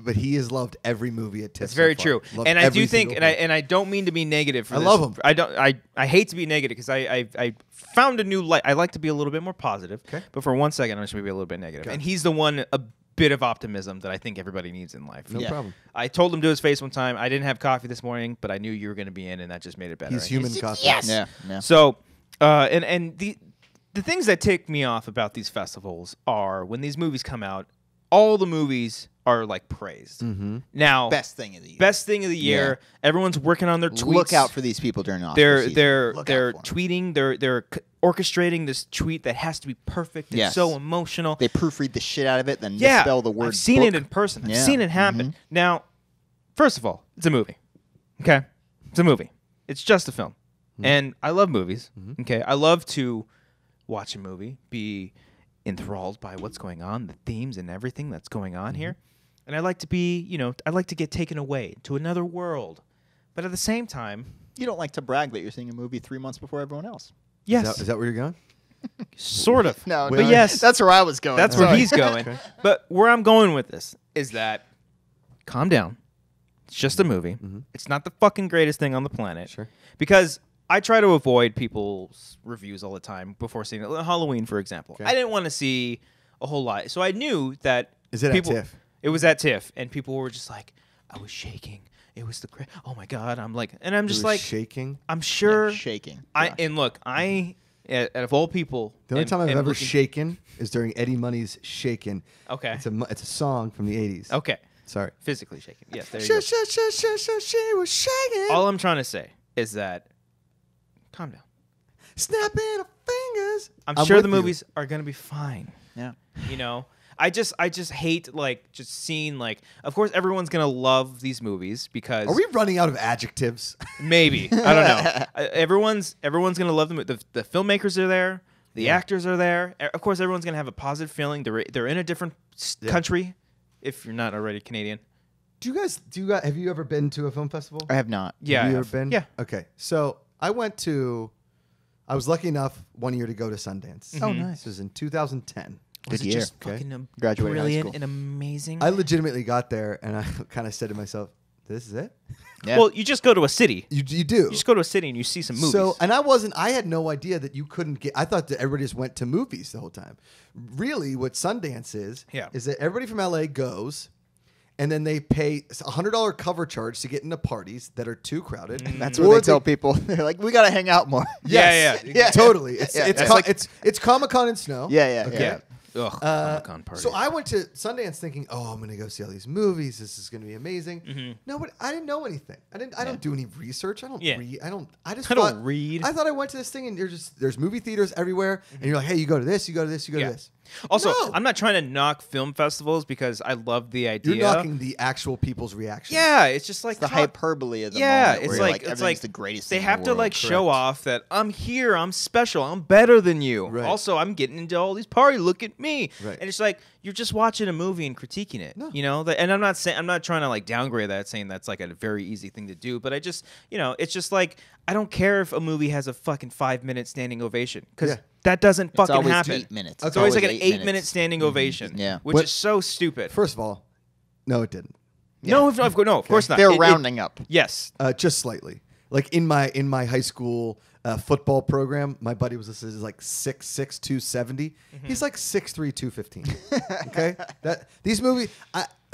But he has loved every movie at Tiff. It's very so true, far. Loved and I every do think, single and I don't mean to be negative. For I this. love him. I don't. I hate to be negative because I found a new light. I like to be a little bit more positive. Okay. But for 1 second, I'm just going to be a little bit negative. And he's the one a bit of optimism that I think everybody needs in life. No problem. I told him to his face one time. I didn't have coffee this morning, but I knew you were going to be in, and that just made it better. He's human coffee. Yes. Yeah. Yeah. So, and the things that tick me off about these festivals are when these movies come out, all the movies are like praised. Mm-hmm. Now, Best thing of the year. best thing of the year. Everyone's working on their tweets. Look out for these people during Oscar They're season. they're Look out they're for 'em. tweeting. They're orchestrating this tweet that has to be perfect and Yes. so emotional. They proofread the shit out of it, then Yeah, misspell the word. I've seen book. it in person. I've Yeah. seen it happen. Now, first of all, it's a movie. Okay, it's a movie. It's just a film, and I love movies. Okay, I love to watch a movie, be enthralled by what's going on, the themes and everything that's going on here, and I like to be, I like to get taken away to another world, but at the same time, You don't like to brag that you're seeing a movie 3 months before everyone else. yes, Is that where you're going? sort of. No, but yes, that's where I was going. that's where Sorry. he's going. But where I'm going with this is that calm down. It's just a movie. It's not the fucking greatest thing on the planet. Sure. Because I try to avoid people's reviews all the time before seeing it. Halloween, for example. Okay. I didn't want to see a whole lot. So I knew that Is it people, at TIFF? It was at TIFF. And people were just like, I was shaking. It was oh my god. I'm like, and I'm just It was like shaking. I'm sure. shaking. And look, out of all people, The only time I've am ever looking- shaken is during Eddie Money's "Shaken." Okay. It's a song from the '80s. Okay. Sorry. Physically shaking. Yes. There you go. She was shaking. All I'm trying to say is that calm down. Snapping her fingers. I'm I'm sure with the you. movies are gonna be fine. Yeah. You know, I just hate like just seeing like. Of course, everyone's gonna love these movies because Are we running out of adjectives? maybe I don't know. Everyone's gonna love them. The filmmakers are there. The actors are there. Of course, everyone's gonna have a positive feeling. They're in a different country. If you're not already Canadian. Do you guys have you ever been to a film festival? I have not. Yeah. Have I you have. ever been? Yeah. Okay. So I was lucky enough one year to go to Sundance. Oh, nice. This was in 2010. Good Was it year. just Okay. fucking Graduated high brilliant school. and amazing? I legitimately got there and I kind of said to myself, "This is it." Yeah. Well, you just go to a city. You do. You just go to a city and you see some movies. So, and I had no idea that you couldn't get. I thought that everybody just went to movies the whole time. Really, what Sundance is that everybody from LA goes, and then they pay $100 cover charge to get into parties that are too crowded. That's what they tell people. They're like, we gotta hang out more. Yes. Yeah. Totally. It's Yeah. It's Comic-Con in snow. Yeah. Okay. yeah. Ugh, Comic-Con party. So I went to Sundance thinking, oh, I'm going to go see all these movies. This is going to be amazing. Mm-hmm. No, but I didn't know anything. I don't do any research. I don't Yeah. read. I don't read. I thought I went to this thing and there's movie theaters everywhere and you're like, hey, you go to this, you go to this, you go Yeah. to this. Also, No. I'm not trying to knock film festivals because I love the idea. You're knocking the actual people's reaction. Yeah, it's just like The hyperbole of the yeah, moment. it's where like you're it's everything's like the greatest. They thing in have the to world. like show Correct. off that I'm here, I'm special, I'm better than you. Right. Also, I'm getting into all these parties. Look at me. Right. And it's like you're just watching a movie and critiquing it. No. You know, and I'm not trying to like downgrade that, saying that's like a very easy thing to do. But I just it's just like I don't care if a movie has a fucking 5-minute standing ovation because Yeah. that doesn't It's fucking always happen. 8 minutes. It's always like an 8 8-minute minutes. standing ovation. Yeah. which What- is so stupid. First of all, no, it didn't. No, of course not. They're It- rounding up. Yes. Just slightly. Like in my high school football program, my buddy was like 6'6", 270. Mm-hmm. He's like 6'3", 215. Okay, these movies.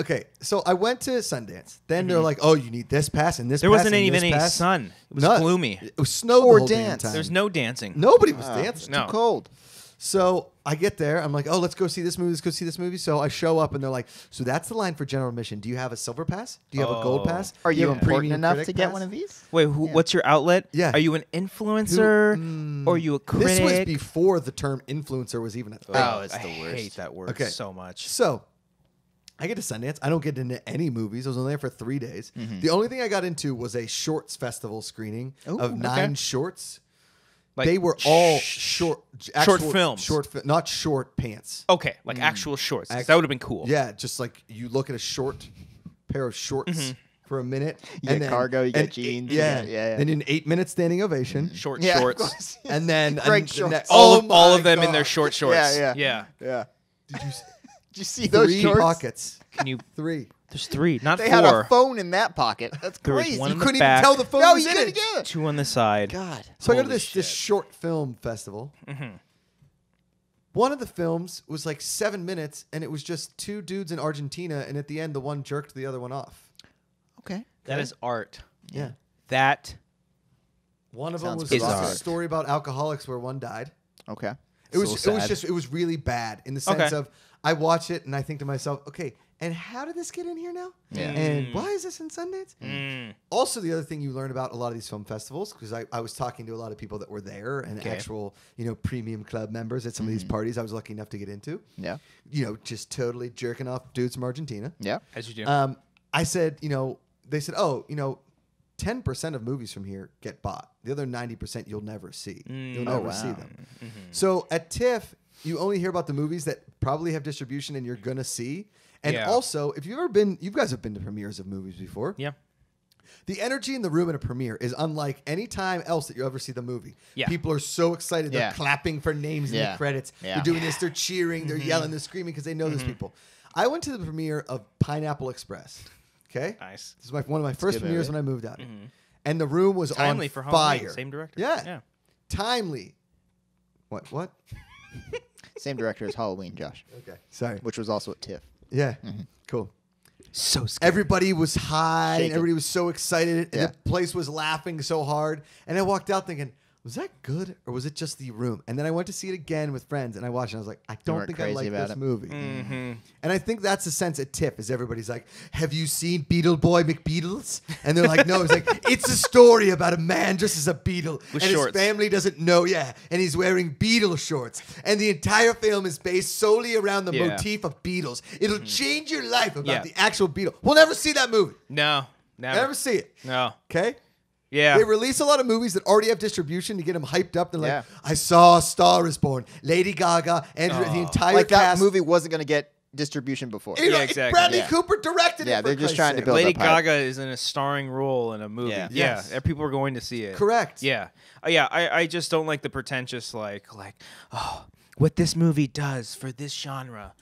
Okay, so I went to Sundance. Then they're like, "Oh, you need this pass and this." There pass wasn't and even this any pass. sun. It was None. gloomy. It was snowed Or the whole damn dance. time. There's no dancing. Nobody was dancing. No. Too cold. So I get there. I'm like, oh, let's go see this movie. Let's go see this movie. So I show up, and they're like, so that's the line for general admission. Do you have a silver pass? Do you have a gold Oh. pass? Are Do you have a important premium enough critic to get pass?" one of these? Wait, Yeah. what's your outlet? Yeah. Are you an influencer? Or are you a critic? This was before the term influencer was even a thing. Oh, it's I the worst. hate that word Okay. so much. So I get to Sundance. I don't get into any movies. I was only there for 3 days. Mm-hmm. The only thing I got into was a shorts festival screening of 9 shorts. Like They were all short films. Not short pants. Okay, like actual shorts. 'Cause that would have been cool. Yeah, just like you look at a short pair of shorts for a minute. You get cargo, you get jeans, Yeah, yeah. Then an 8-minute standing ovation. Short Yeah, of shorts. course. And then Greg the shorts. next- All Oh of them my in their God. short shorts. Yeah. Yeah. Yeah. Did you Did you see those 3 shorts? pockets? Can you? 3. There's 3, not They 4. had a phone in that pocket. That's There was crazy. one You in the couldn't even back. tell the phone No, was you in couldn't it. get it. 2 on the side. God. So I go to Holy this shit. short film festival. One of the films was like 7 minutes, and it was just 2 dudes in Argentina, and at the end, the one jerked the other one off. Okay. That is art. Yeah. That One of them Sounds was bizarre. a story about alcoholics where one died. Okay. It was So sad. it was really bad in the sense Okay. of I watch it and I think to myself, okay, and how did this get in here now? Yeah. And why is this in Sundance? Mm. Also, the other thing you learn about a lot of these film festivals, because I was talking to a lot of people that were there and Okay. actual, premium club members at some of these parties I was lucky enough to get into. Yeah. Just totally jerking off dudes from Argentina. Yeah. as you do. I said, they said, 10% of movies from here get bought. The other 90% you'll never see. You'll never wow. see them. So at TIFF, you only hear about the movies that probably have distribution and you're going to see. And Yeah. also, if you've ever been, you guys have been to premieres of movies before. yeah. The energy in the room at a premiere is unlike any time else that you ever see the movie. Yeah. People are so excited. They're Yeah. clapping for names in Yeah. the credits. Yeah. They're doing this. They're cheering. They're yelling. They're screaming because they know those people. I went to the premiere of Pineapple Express. Okay? Nice. This is one of my first good premieres movie. when I moved out. And the room was Timely on for Halloween. fire. Same director. Yeah. Yeah. Timely. What? Same director as Halloween, Josh, Okay. Sorry. which was also at TIFF. Yeah. Cool. So scary. Everybody was high. And Shaking. everybody was so excited. And Yeah. the place was laughing so hard. And I walked out thinking, was that good or was it just the room? And then I went to see it again with friends, and I watched it. And I was like, I don't weren't think I crazy like about this it. movie. Mm-hmm. And I think that's the sense at TIFF is everybody's like, have you seen Beetle Boy McBeatles? And they're like, no. It's like, it's a story about a man dressed as a beetle. With and shorts. his family doesn't know. Yeah. And he's wearing beetle shorts. And the entire film is based solely around the Yeah. motif of beetles. It'll change your life about Yeah. the actual beetle. We'll never see that movie. No, never. Never see it. No. Okay? Yeah. They release a lot of movies that already have distribution to get them hyped up. They're like, Yeah. I saw A Star Is Born, Lady Gaga, and the entire Like that cast. movie wasn't going to get distribution before. You know, Yeah, exactly. Bradley Yeah. Cooper directed it. Yeah, for they're just Christ's trying to sake. build Lady up hype. Gaga is in a starring role in a movie. Yeah. Yeah, Yes. people are going to see it. Correct. Yeah, yeah. I just don't like the pretentious oh, what this movie does for this genre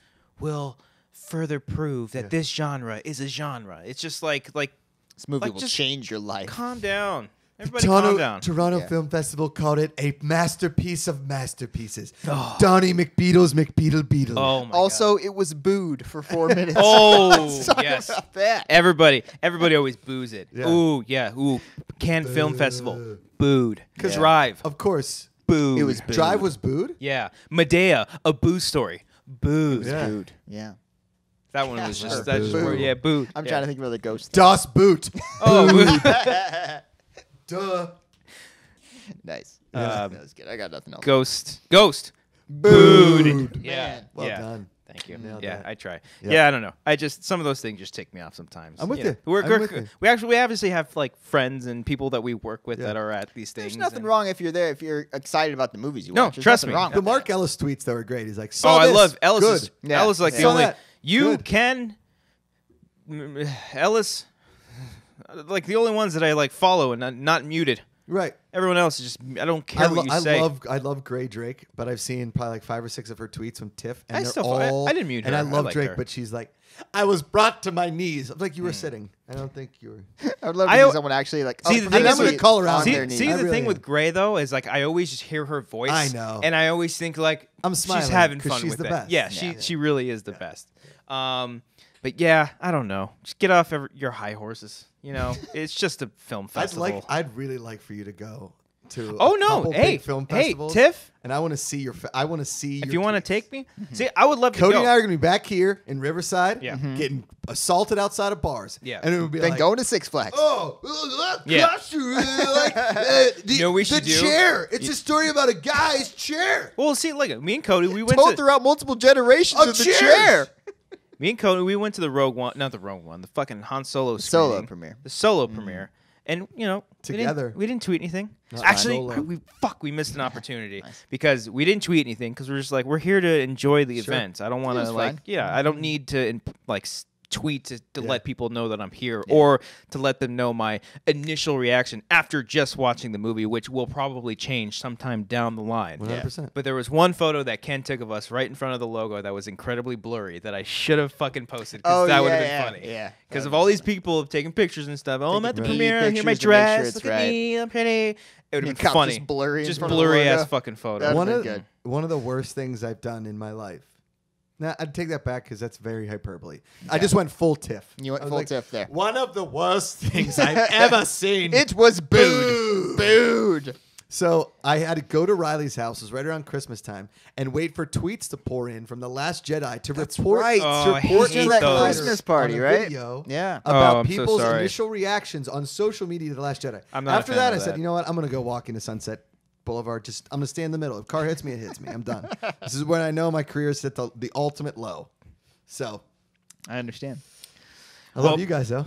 will further prove that this genre is a genre. It's just like This movie Like, will just change your life. calm down. Everybody calm down. Toronto Yeah. Film Festival called it a masterpiece of masterpieces. Donnie McBeatles McBeatle Beetle. Oh my Also, God. it was booed for 4 minutes. Oh Talk yes. about that. Everybody always boos it. Yeah. Ooh, yeah. Ooh, Cannes Film Festival, booed. 'Cause Drive, Of course. booed. It was booed. Drive was booed? Yeah, Medea, a boo story, booed. Yeah. Booed. Yeah. That one was Sure. just that just Boo. word. Yeah, booed. I'm yeah. trying to think of other ghosts. Das Boot. Oh, booed. Duh. Nice. Um, That was good. I got nothing else. Ghost, Booed. Yeah, Man. Well yeah. done. Thank you. Nailed Yeah, that. I try. Yeah. Yeah. I don't know. I just some of those things just tick me off sometimes. I'm with you. We're, I'm we're- with you. we obviously have like friends and people that we work with Yeah. that are at these things. There's nothing and- wrong if you're there, if you're excited about the movies you No, watch. There's trust nothing me. wrong The with Mark that. Ellis tweets that were great. He's like, Oh, saw I this. love Ellis. Good. Yeah. Ellis is like Yeah. the Saw only that. you Good. can Ellis like the only ones that I like follow and not muted. Right. Everyone else is just I don't care what you say. I love Gray Drake, but I've seen probably like 5 or 6 of her tweets from TIFF, and I they're still- I- all. I didn't mute And her. I I love liked Drake, her. but she's like, I was brought to my knees. I'm like, you were sitting. I don't think you were. I would love to I- see someone actually like. See, the I'm thing never is- gonna call her out. on See, their knees. see I the really thing with am. Gray though is like I always just hear her voice. I know. and I always think like I'm smiling she's having 'cause fun she's with the it. best. Yeah, Yeah. she really is the best. But yeah, I don't know. Just get off your high horses. You know, it's just a film festival. I'd really like for you to go to. Oh a no! couple Hey, big film hey, festivals, Tiff. and I want to see your. I want to see. If your you want to tweets. take me, see, I would love to Cody go. and I are gonna be back here in Riverside, Yeah. getting assaulted outside of bars. Yeah. and it would be Then like, going to Six Flags. oh, Yeah. gosh, like, You know what we should the do? chair. It's a story about a guy's chair. Well, see, look, me and Cody, we went Told to throughout multiple generations Oh, of the cheers! chair. me and Cody, we went to the Rogue One, not the Rogue One, the fucking Han Solo Solo screening. premiere. The solo premiere. And we Together. we didn't tweet anything. Not Actually, solo. we missed an opportunity because we didn't tweet anything because we're just like we're here to enjoy the Sure. event. I don't want was to fine. I don't need to tweet to let people know that I'm here or to let them know my initial reaction after just watching the movie, which will probably change sometime down the line. 100%. But there was one photo that Ken took of us right in front of the logo that was incredibly blurry that I should have fucking posted because that would have been funny. Yeah. Because of all these people have taken pictures and stuff. Oh, I'm at the Taking premiere. Here my pictures to make sure dress. it's Look at right. me. I'm pretty. It would Your have been cop funny. just blurry in Just front of the blurry logo. ass fucking photo. That'd One been of good. one of the worst things I've done in my life. Now I'd take that back because that's very hyperbole. I just went full tiff. You went I was full like, tiff there. One of the worst things I've ever seen. It was booed. Booed. So I had to go to Riley's house. It was right around Christmas time, and wait for tweets to pour in from The Last Jedi to report. right. Oh, to I report hate to that those. Christmas party, on a right? Video Yeah. about Oh, I'm so people's sorry. initial reactions on social media to The Last Jedi. I'm not a After fan that, of I said, that. you know what? I'm gonna go walk into Sunset Boulevard. I'm gonna stay in the middle. If car hits me, it hits me. I'm done. This is when I know my career's hit the ultimate low. So I understand. I love Well- you guys though.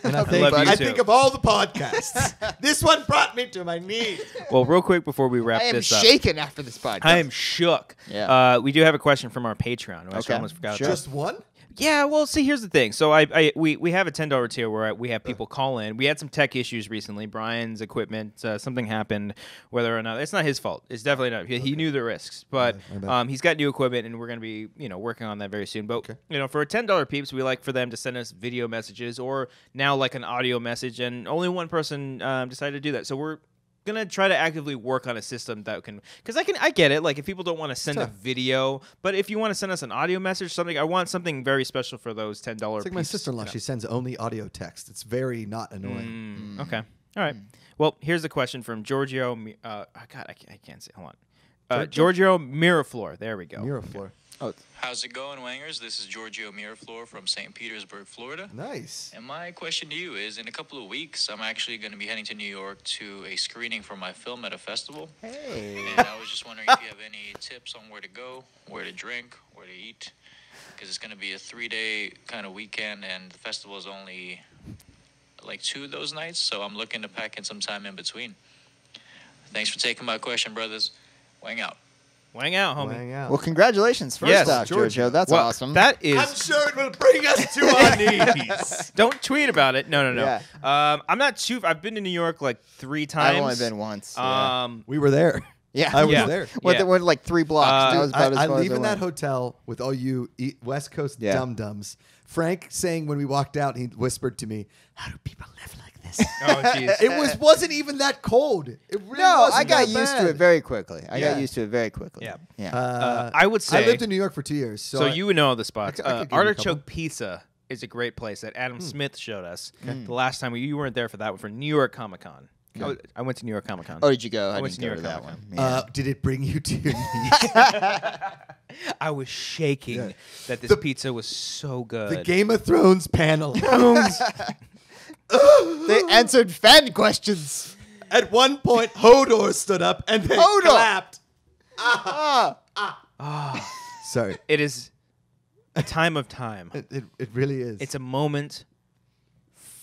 And love you I too. think of all the podcasts. This one brought me to my knees. Well, real quick before we wrap I am this up. shaken after this podcast. I am shook. Yeah. We do have a question from our Patreon. Which Okay. I almost forgot Sure. about. Just one? Yeah, well, see, here's the thing. So we have a $10 tier where we have people call in. We had some tech issues recently. Brian's equipment, something happened. Whether or not it's not his fault. It's definitely not. He knew the risks, but my bad. he's got new equipment, and we're gonna be working on that very soon. But for a $10 peeps, we like for them to send us video messages or now like an audio message, and only one person decided to do that. So we're gonna try to actively work on a system that can, because I get it. Like if people don't want to send a video, but if you want to send us an audio message, something, I want something very special for those $10. It's like my sister-in-law. She sends only audio text. It's very not annoying. Okay. All right. Well, here's a question from Giorgio. God, I can't say. Hold on. Giorgio Miraflor. There we go. Miraflor. Oh, How's it going, Wangers? This is Giorgio Miraflor from St. Petersburg, Florida. Nice. And my question to you is, in a couple of weeks, I'm actually going to be heading to New York to a screening for my film at a festival. hey. And I was just wondering if you have any tips on where to go, where to drink, where to eat. Because it's going to be a 3-day kind of weekend, and the festival is only like 2 of those nights. So I'm looking to pack in some time in between. Thanks for taking my question, brothers. Wang out. Wang out, homie. Hang out. Well, congratulations first Yes, off, Giorgio. That's Well, awesome. That is. I'm sure it will bring us to our knees. Don't tweet about it. No. Yeah. I'm not too. I've been to New York like 3 times. I've only been once. Yeah. We were there. Yeah. I was Yeah. there. Went like 3 blocks. That was about as I far as leave I in that went. hotel with all you West Coast Yeah. dum-dums. Frank saying when we walked out, he whispered to me, "How do people live like this?" Oh, jeez. It wasn't even that cold. It really No, wasn't I got that used to bad. it very quickly. I Yeah. got used to it very quickly. Yeah. Yeah. I would say. I lived in New York for 2 years. So you would know all the spots. I could give you a Artichoke couple. Pizza is a great place that Adam Smith showed us the last time. You weren't there for that one, for New York Comic Con. I went to New York Comic Con. Oh, did you go? I went didn't to New go York to that Comic-Con. one. Yeah. Did it bring you to your knees? I was shaking Yeah. that this The- pizza was so good. The Game of Thrones panel. They answered fan questions. At one point, Hodor stood up and they Hodor! clapped. Ah. Sorry. It is a time of time. It really is. It's a moment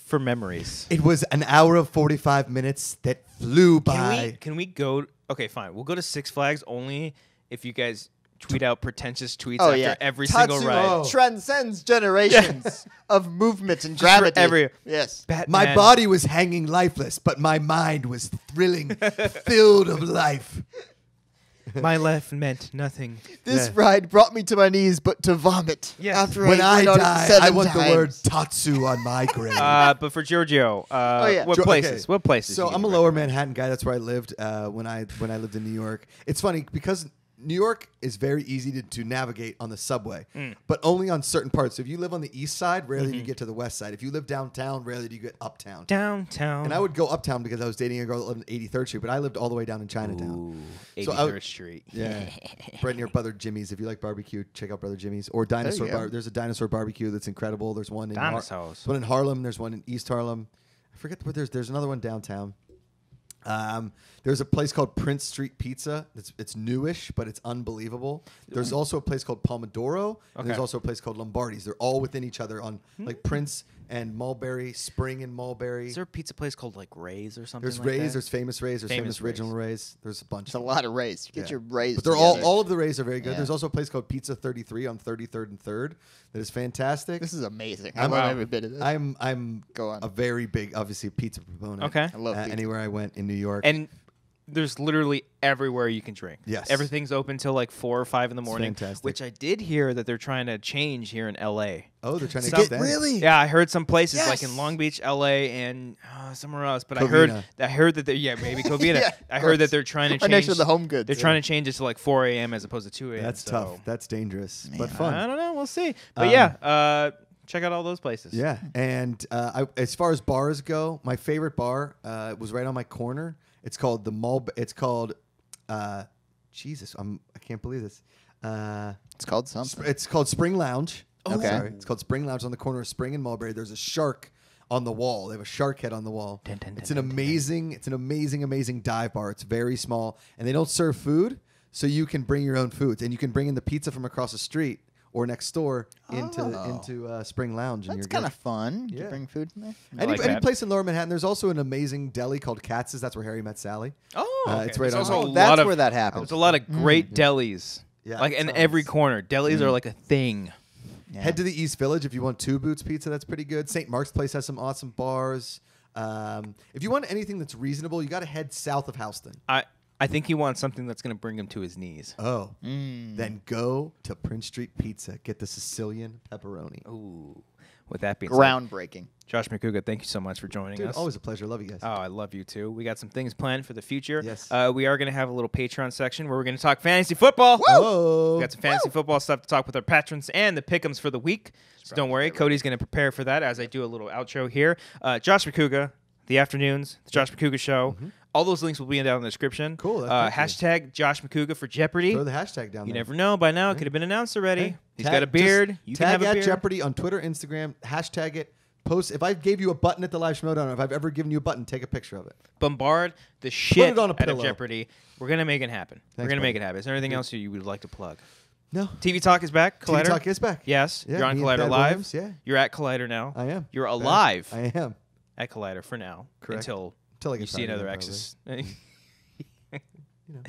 for memories. It was an hour of 45 minutes that flew by. Can we go? Okay, fine. We'll go to Six Flags only if you guys tweet out pretentious tweets Oh after yeah. every single Tatsuo ride. transcends generations of movement and gravity. Yes. Batman. My body was hanging lifeless, but my mind was thrilling, filled of life. My life meant nothing. This Yeah. ride brought me to my knees, but to vomit. Yes. After When I went on it die, 7 I want the word times. Tatsu on my grave. But for Giorgio, yeah. what Jo- places? okay. What places? So you I'm a can lower recommend? Manhattan guy. That's where I lived when I lived in New York. It's funny because New York is very easy to navigate on the subway, but only on certain parts. So if you live on the east side, rarely do you get to the west side. If you live downtown, rarely do you get uptown. Downtown. And I would go uptown because I was dating a girl that lived in 83rd Street, but I lived all the way down in Chinatown. Ooh, So 83rd Street. Yeah, right near Brother Jimmy's. If you like barbecue, check out Brother Jimmy's or Dinosaur go. Bar. There's a Dinosaur Barbecue that's incredible. There's one in Dinosaurs. one in Harlem. There's one in East Harlem. I forget where there's another one downtown. There's a place called Prince Street Pizza. It's newish, but it's unbelievable. There's also a place called Pomodoro, and there's Okay. also a place called Lombardi's. They're all within each other on like Prince and Mulberry, Spring and Mulberry. Is there a pizza place called like Ray's or something? There's like Ray's, that? there's Famous Ray's, there's Famous Famous Original Ray's. There's a bunch. There's a lot of Rays. You get Yeah. your Rays. But they're together. all of the Rays are very good. Yeah. There's also a place called Pizza 33 on 33rd and 3rd that is fantastic. This is amazing. I I'm- love wow. every bit of this. I'm Go on. a very big, obviously, pizza proponent. Okay. I love pizza. Anywhere I went in New York. And there's literally everywhere you can drink. Yes. Everything's open till like 4 or 5 in the morning. fantastic. Which I did hear that they're trying to change here in LA. oh, they're trying to Some- get that. Really? Yeah, I heard some places like in Yes. Long Beach, LA, and somewhere else. But Covina. I heard that they're maybe Covina. Yeah, I of heard that course. they're trying to Right change. next to the Home Goods. They're trying to change it to like 4 a.m. as opposed to 2 a.m. That's so tough. That's dangerous, but fun. I don't know. We'll see. But check out all those places. Yeah, and as far as bars go, my favorite bar was right on my corner. It's called the Mul. It's called Jesus. I can't believe this. It's called something. It's called Spring Lounge. Okay. Sorry. It's called Spring Lounge on the corner of Spring and Mulberry. There's a shark on the wall. They have a shark head on the wall. It's an amazing dive bar. It's very small, and they don't serve food, so you can bring your own foods, and you can bring in the pizza from across the street or next door into Spring Lounge. And That's you're kind good. of fun. You Yeah. bring food in there. Any like that. place in Lower Manhattan. There's also an amazing deli called Katz's. That's where Harry met Sally. Oh, okay. It's right There's on- also Oh, a that's lot of, where that happens. There's a lot of great delis. Yeah, like in tons. every corner. Delis are like a thing. Yeah. Head to the East Village if you want Two Boots Pizza. That's pretty good. St. Mark's Place has some awesome bars. If you want anything that's reasonable, you got to head south of Houston. I think he wants something that's going to bring him to his knees. Oh, then go to Prince Street Pizza. Get the Sicilian pepperoni. Ooh. with that being Groundbreaking. Josh Macuga, thank you so much for joining Dude, us. always a pleasure. Love you guys. Oh, I love you too. We got some things planned for the future. Yes. We are going to have a little Patreon section where we're going to talk fantasy football. Whoa. We got some fantasy football stuff to talk with our patrons and the pick'ems for the week. So don't worry, Cody's going to prepare for that as I do a little outro here. Josh Macuga, the afternoons, the Josh Macuga Show. All those links will be down in the description. Cool. Hashtag Josh Macuga for Jeopardy. Throw the hashtag down there. You never know. By now, it could have been announced already. Hey, He's got a beard. You can tag have a at beard. Jeopardy on Twitter, Instagram. Hashtag it. Post. If I gave you a button at the live Schmodown, if I've ever given you a button, take a picture of it. Bombard the shit it on a out of pillow. Jeopardy. We're going to make it happen. We're Thanks, going to make buddy. it happen. Is there anything else you would like to plug? No. TV Talk is back. Collider. TV Talk is back. Yes. Yeah, You're on me and Collider Dad Live. Williams, yeah. You're at Collider now. I am. You're Back. alive I am. at Collider for now. Correct. Until I you get see tired another again, Exodus.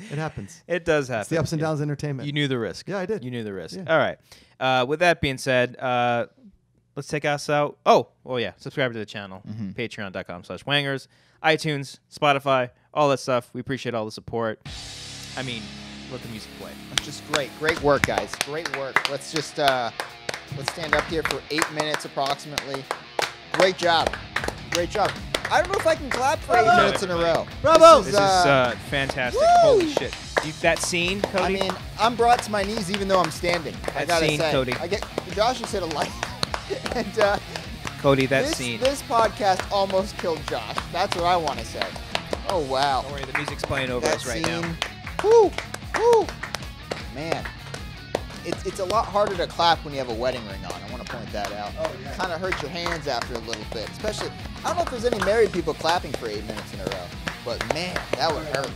It happens. It does happen. It's the ups and downs of entertainment. You knew the risk. Yeah, I did. You knew the risk. Yeah. All right. With that being said, let's take us out. Oh, yeah. Subscribe to the channel. Patreon.com/Wangers. iTunes, Spotify, all that stuff. We appreciate all the support. I mean, let the music play. That's just great. Great work, guys. Great work. Let's just let's stand up here for 8 minutes approximately. Great job. Great job. I don't know if I can clap for 8 minutes in a row. Bravo! This is fantastic. woo! Holy shit. That scene, I Cody? mean, I'm brought to my knees even though I'm standing. I That gotta scene, say, Cody. Josh just hit a light, and Cody, that this scene. this podcast almost killed Josh. That's what I want to say. Oh wow. Don't worry, the music's playing over That us right scene. now. Woo, woo. Man, it's a lot harder to clap when you have a wedding ring on. I want to point that out. Oh, yeah. Kind of hurts your hands after a little bit, especially. I don't know if there's any married people clapping for 8 minutes in a row, but man, that would hurt.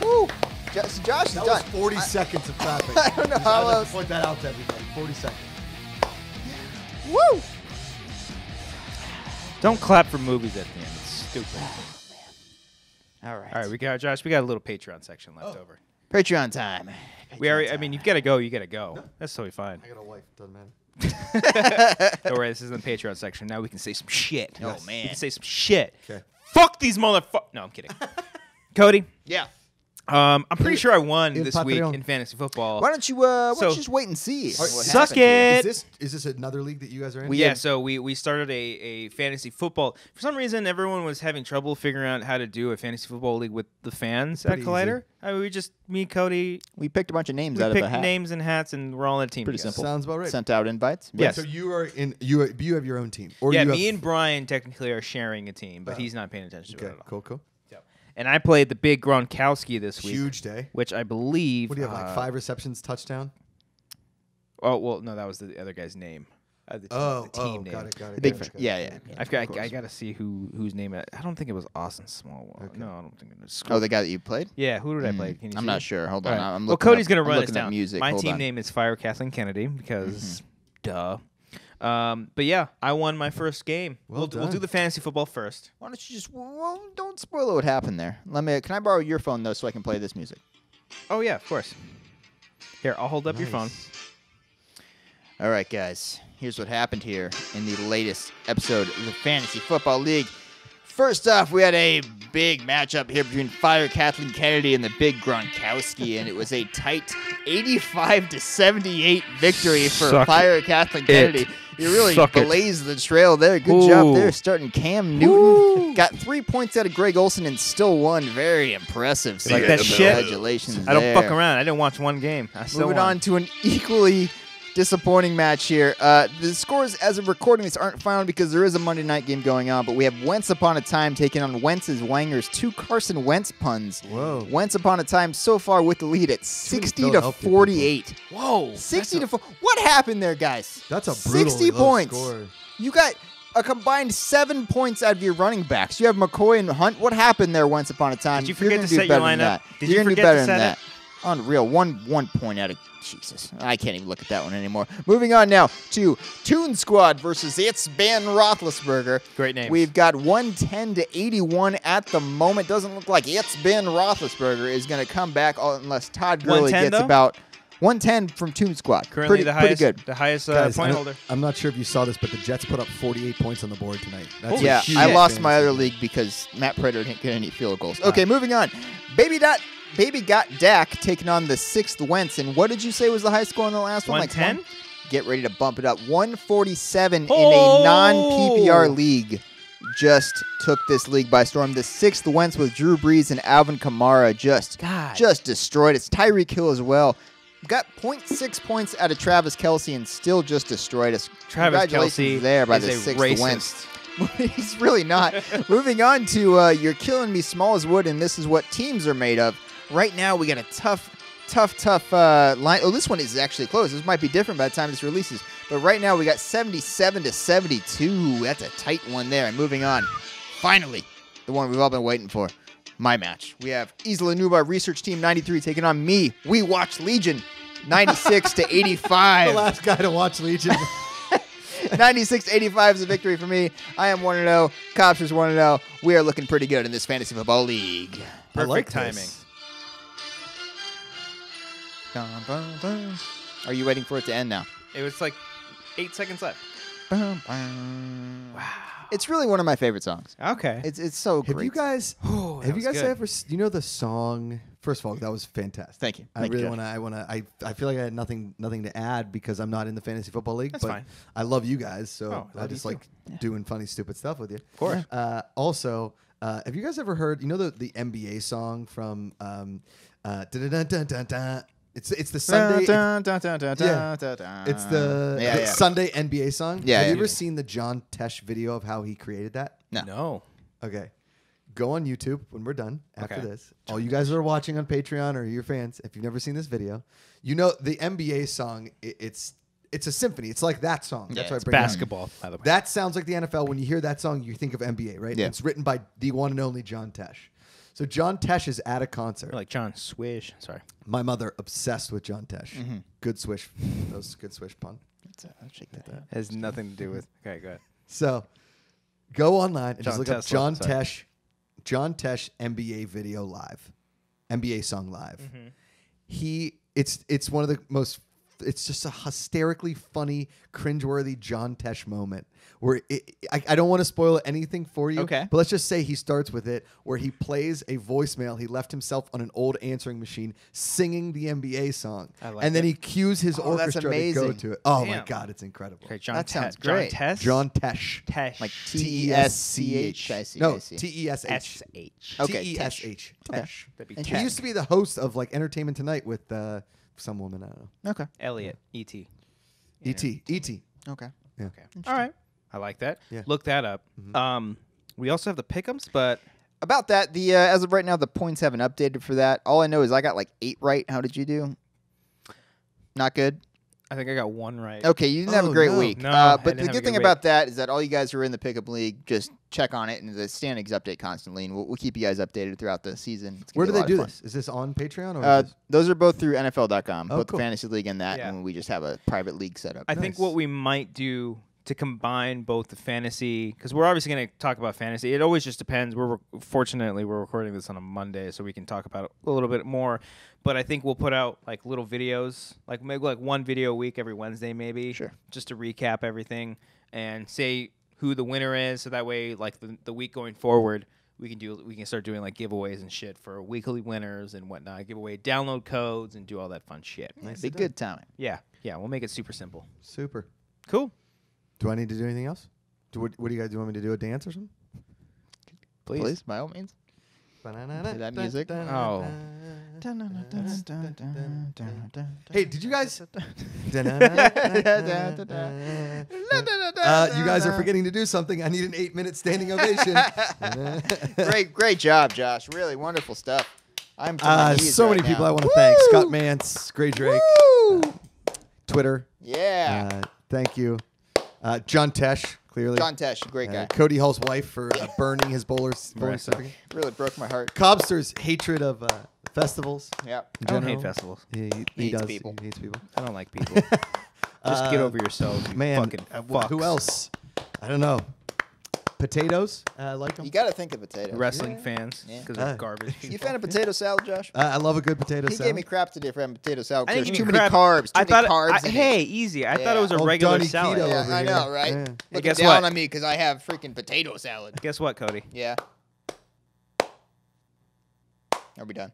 Woo. Josh is That done. was 40 seconds of clapping. I don't know Just how wanted to else. point that out to everybody. 40 seconds. Woo. Don't clap for movies at the end. It's stupid. All right. All right, we got a little Patreon section left over. Patreon time. We already. I mean, you've got to go. You got to go. That's totally fine. I got a wife. Doesn't matter. Don't worry. This is the Patreon section. Now we can say some shit. Oh, man. we can say some shit. Okay. Fuck these motherfuckers. No, I'm kidding. Cody, Yeah. I'm pretty sure I won Il this week Patreon. in fantasy football. Why don't you just wait and see? what suck happens here? it. Is this another league that you guys are in? Yeah, so we started a fantasy football. For some reason, everyone was having trouble figuring out how to do a fantasy football league with the fans Pretty at Collider. Me, Cody, We picked a bunch of names we out of a picked hat. names and hats, and we're all on a team. Pretty together. simple. Sounds about right. Sent out invites. Yes. So you are in. You have your own team. Or Yeah, you me have, and Brian technically are sharing a team, but he's not paying attention to it Okay. at all. Cool. And I played the big Gronkowski this week, Huge day. which I believe. What do you have? Like 5 receptions, touchdown. Oh well, no, that was the other guy's name. The team name. Got it. The big got it, fr- got it. yeah. I got to see whose name. I don't think it was Austin Smallwood. Okay. No, I don't think it was. Oh, the guy that you played? Yeah, who did I play? Can you I'm see not it? sure. Hold All on. right. I'm Well, looking Cody's up, gonna I'm run us looking up down. music. My Hold team on. name is Fire Kathleen Kennedy because duh. But yeah, I won my first game. Well We'll do done. the fantasy football first. Why don't you just don't spoil what happened there? Can I borrow your phone though so I can play this music? Oh yeah, of course. Here, I'll hold up your phone. Nice. All right, guys. Here's what happened here in the latest episode of the Fantasy Football League. First off, we had a big matchup here between Fire Kathleen Kennedy and the Big Gronkowski, and it was a tight 85-78 victory for Suck Fire Kathleen Kennedy. You really Suck it. blazed the trail there. Good job Ooh. there, starting Cam Newton. Got 3 points out of Greg Olsen and still won. Very impressive. Like that shit? Congratulations I don't there. fuck around. I didn't watch one game. I still Moving won. on to an equally disappointing match here. The scores as of recording this aren't final because there is a Monday night game going on, but we have Wentz Upon a Time taking on Wentz's Wangers. 2 Carson Wentz puns. Whoa. Wentz Upon a Time so far with the lead at 60 to Philadelphia 48. Whoa. 60 to 4. What happened there, guys? That's a brutally 60 low points. score. You got a combined 7 points out of your running backs. You have McCoy and Hunt. What happened there once upon a time? Did you You're forget gonna to do set your better than lineup? that. Did You're you gonna do forget to better than set that. Unreal. One point out of Jesus. I can't even look at that one anymore. Moving on now to Toon Squad versus It's Ben Roethlisberger. Great names. We've got 110 to 81 at the moment. Doesn't look like It's Ben Roethlisberger is going to come back unless Todd Gurley 110 gets though? about 110 from Toon Squad. Currently pretty good. the highest Guys, point holder. I'm not sure if you saw this, but the Jets put up 48 points on the board tonight. That's Holy a Yeah, huge I lost my fantasy other win. league because Matt Prater didn't get any field goals. Okay, moving on. Baby got Dak taking on the 6th Wentz. And what did you say was the high score in the last one? 110? get ready to bump it up. 147 in a non-PPR league. Just took this league by storm. The 6th went with Drew Brees and Alvin Kamara. Just destroyed. It's Tyreek Hill as well. Got 0.6 points out of Travis Kelce and still just destroyed us. Travis Kelce there by is the a 6th win. He's really not. Moving on to You're Killing Me, Small as Wood, and This Is What Teams Are Made Of. Right now, we got a tough line. Oh, this one is actually close. This might be different by the time this releases. But right now, we got 77 to 72. That's a tight one there. And moving on, finally, the one we've all been waiting for. My match. We have Isla Nuba Research Team 93 taking on me. We Watch Legion 96 to 85. The last guy to watch Legion. 96-85 is a victory for me. I am 1-0. Cobbster's 1-0. We are looking pretty good in this fantasy football league. Perfect timing. Are you waiting for it to end now? It was like 8 seconds left. Wow. It's really one of my favorite songs. Okay. It's so great. Have you guys good. ever you know the song? First of all, that was fantastic. Thank you. I Thank you, really Josh. want to. I feel like I had nothing to add because I'm not in the fantasy football league. That's but fine. I love you guys, so Oh, I love just you like doing funny, stupid stuff with you. Of course. Also, have you guys ever heard? You know the NBA song from dun-dun-dun-dun-dun-dun. It's the Sunday. It's the Sunday NBA song. Yeah, Have you yeah. ever seen the John Tesh video of how he created that? No. Okay. Go on YouTube when we're done after Okay. this. All you guys that are watching on Patreon or your fans, if you've never seen this video, you know the NBA song, it's a symphony. It's like that song. That's why I It's bring it up. basketball, by the way. That sounds like the NFL. When you hear that song, you think of NBA, right? Yeah. It's written by the one and only John Tesh. So John Tesh is at a concert. Or like John Swish. Sorry. My mother obsessed with John Tesh. Mm-hmm. Good swish. That was a good swish pun. I'll shake that. Has nothing to do with. Okay, go ahead. So go online and just John look up Tesla, sorry. John Tesh NBA video live, NBA song live. Mm-hmm. It's one of the most. It's just a hysterically funny, cringeworthy John Tesh moment where I don't want to spoil anything for you. Okay. But let's just say he starts with it where he plays a voicemail he left himself on an old answering machine singing the NBA song. I like and then it. he cues his Oh, that's orchestra to go amazing. to it. Oh my Damn. God, it's incredible. Okay, John That sounds John great. Tess? John Tesh. Tesh. Like T-E-S-C-H. T-E-S-C-H. I see. No, I see. T-E-S-H. S-H. Okay, T-E-S-H. Okay. Tesh. That'd be And He Tesh. used to be the host of like Entertainment Tonight with some woman. I don't know. Okay. Elliot. E.T. E.T. E.T. Okay. Yeah. Okay. All right. I like that. Yeah. Look that up. We also have the pick'ems, but About that, the as of right now, the points haven't updated for that. All I know is I got like 8 right. How did you do? Not good. I think I got 1 right. Okay, you didn't have a Oh, great no. week. No, I but didn't the have a good good thing week. about that is that all you guys who are in the pickup league, just check on it, and the standings update constantly, and we'll keep you guys updated throughout the season. It's gonna Where be do a they lot do of fun. this? Is this on Patreon or? is this- Those are both through NFL.com, Oh, both cool. the fantasy league and that, Yeah. and we just have a private league set up. I think Nice. what we might do to combine both the fantasy, because we're obviously going to talk about fantasy. It always just depends. Fortunately, we're recording this on a Monday, so we can talk about it a little bit more. But I think we'll put out like little videos, like maybe like 1 video a week every Wednesday, maybe. Sure. Just to recap everything and say who the winner is, so that way, like the week going forward, we can start doing like giveaways and shit for weekly winners and whatnot. Give away download codes and do all that fun shit. Be good timing. Yeah, we'll make it super simple. Super. Cool. Do I need to do anything else? What do you guys do? You want me to do a dance or something? Please, by all means. That music. Oh. Hey, did you guys? You guys are forgetting to do something. I need an 8-minute standing ovation. Great job, Josh. Really wonderful stuff. I'm to my knees so right many people now. I want to thank. Scott Mance, Gray Drake, Woo! Twitter. Yeah. Thank you. John Tesh, clearly. John Tesh, great guy. Cody Hall's wife for burning his bowling Right. certificate. Really broke my heart. Cobbster's hatred of festivals. Yep. in I don't general. hate festivals. He Hates does. people. He hates people. I don't like people. Just get over yourselves, you Man, fucking who fucks. else? I don't know. Potatoes. I like them. You got to think of potatoes. Wrestling fans, Yeah. because they're garbage. You fan of potato salad, Josh? I love a good potato He salad. gave me crap today for having potato salad. I 'cause didn't There's give too you many crap. carbs. I Too many thought, carbs. in it. hey, easy. I thought it was a Old regular Johnny salad. Keto. Yeah, over I here. know, right? Yeah. Looking guess down what? on me because I have freaking potato salad. Guess what, Cody? Yeah. Are we done?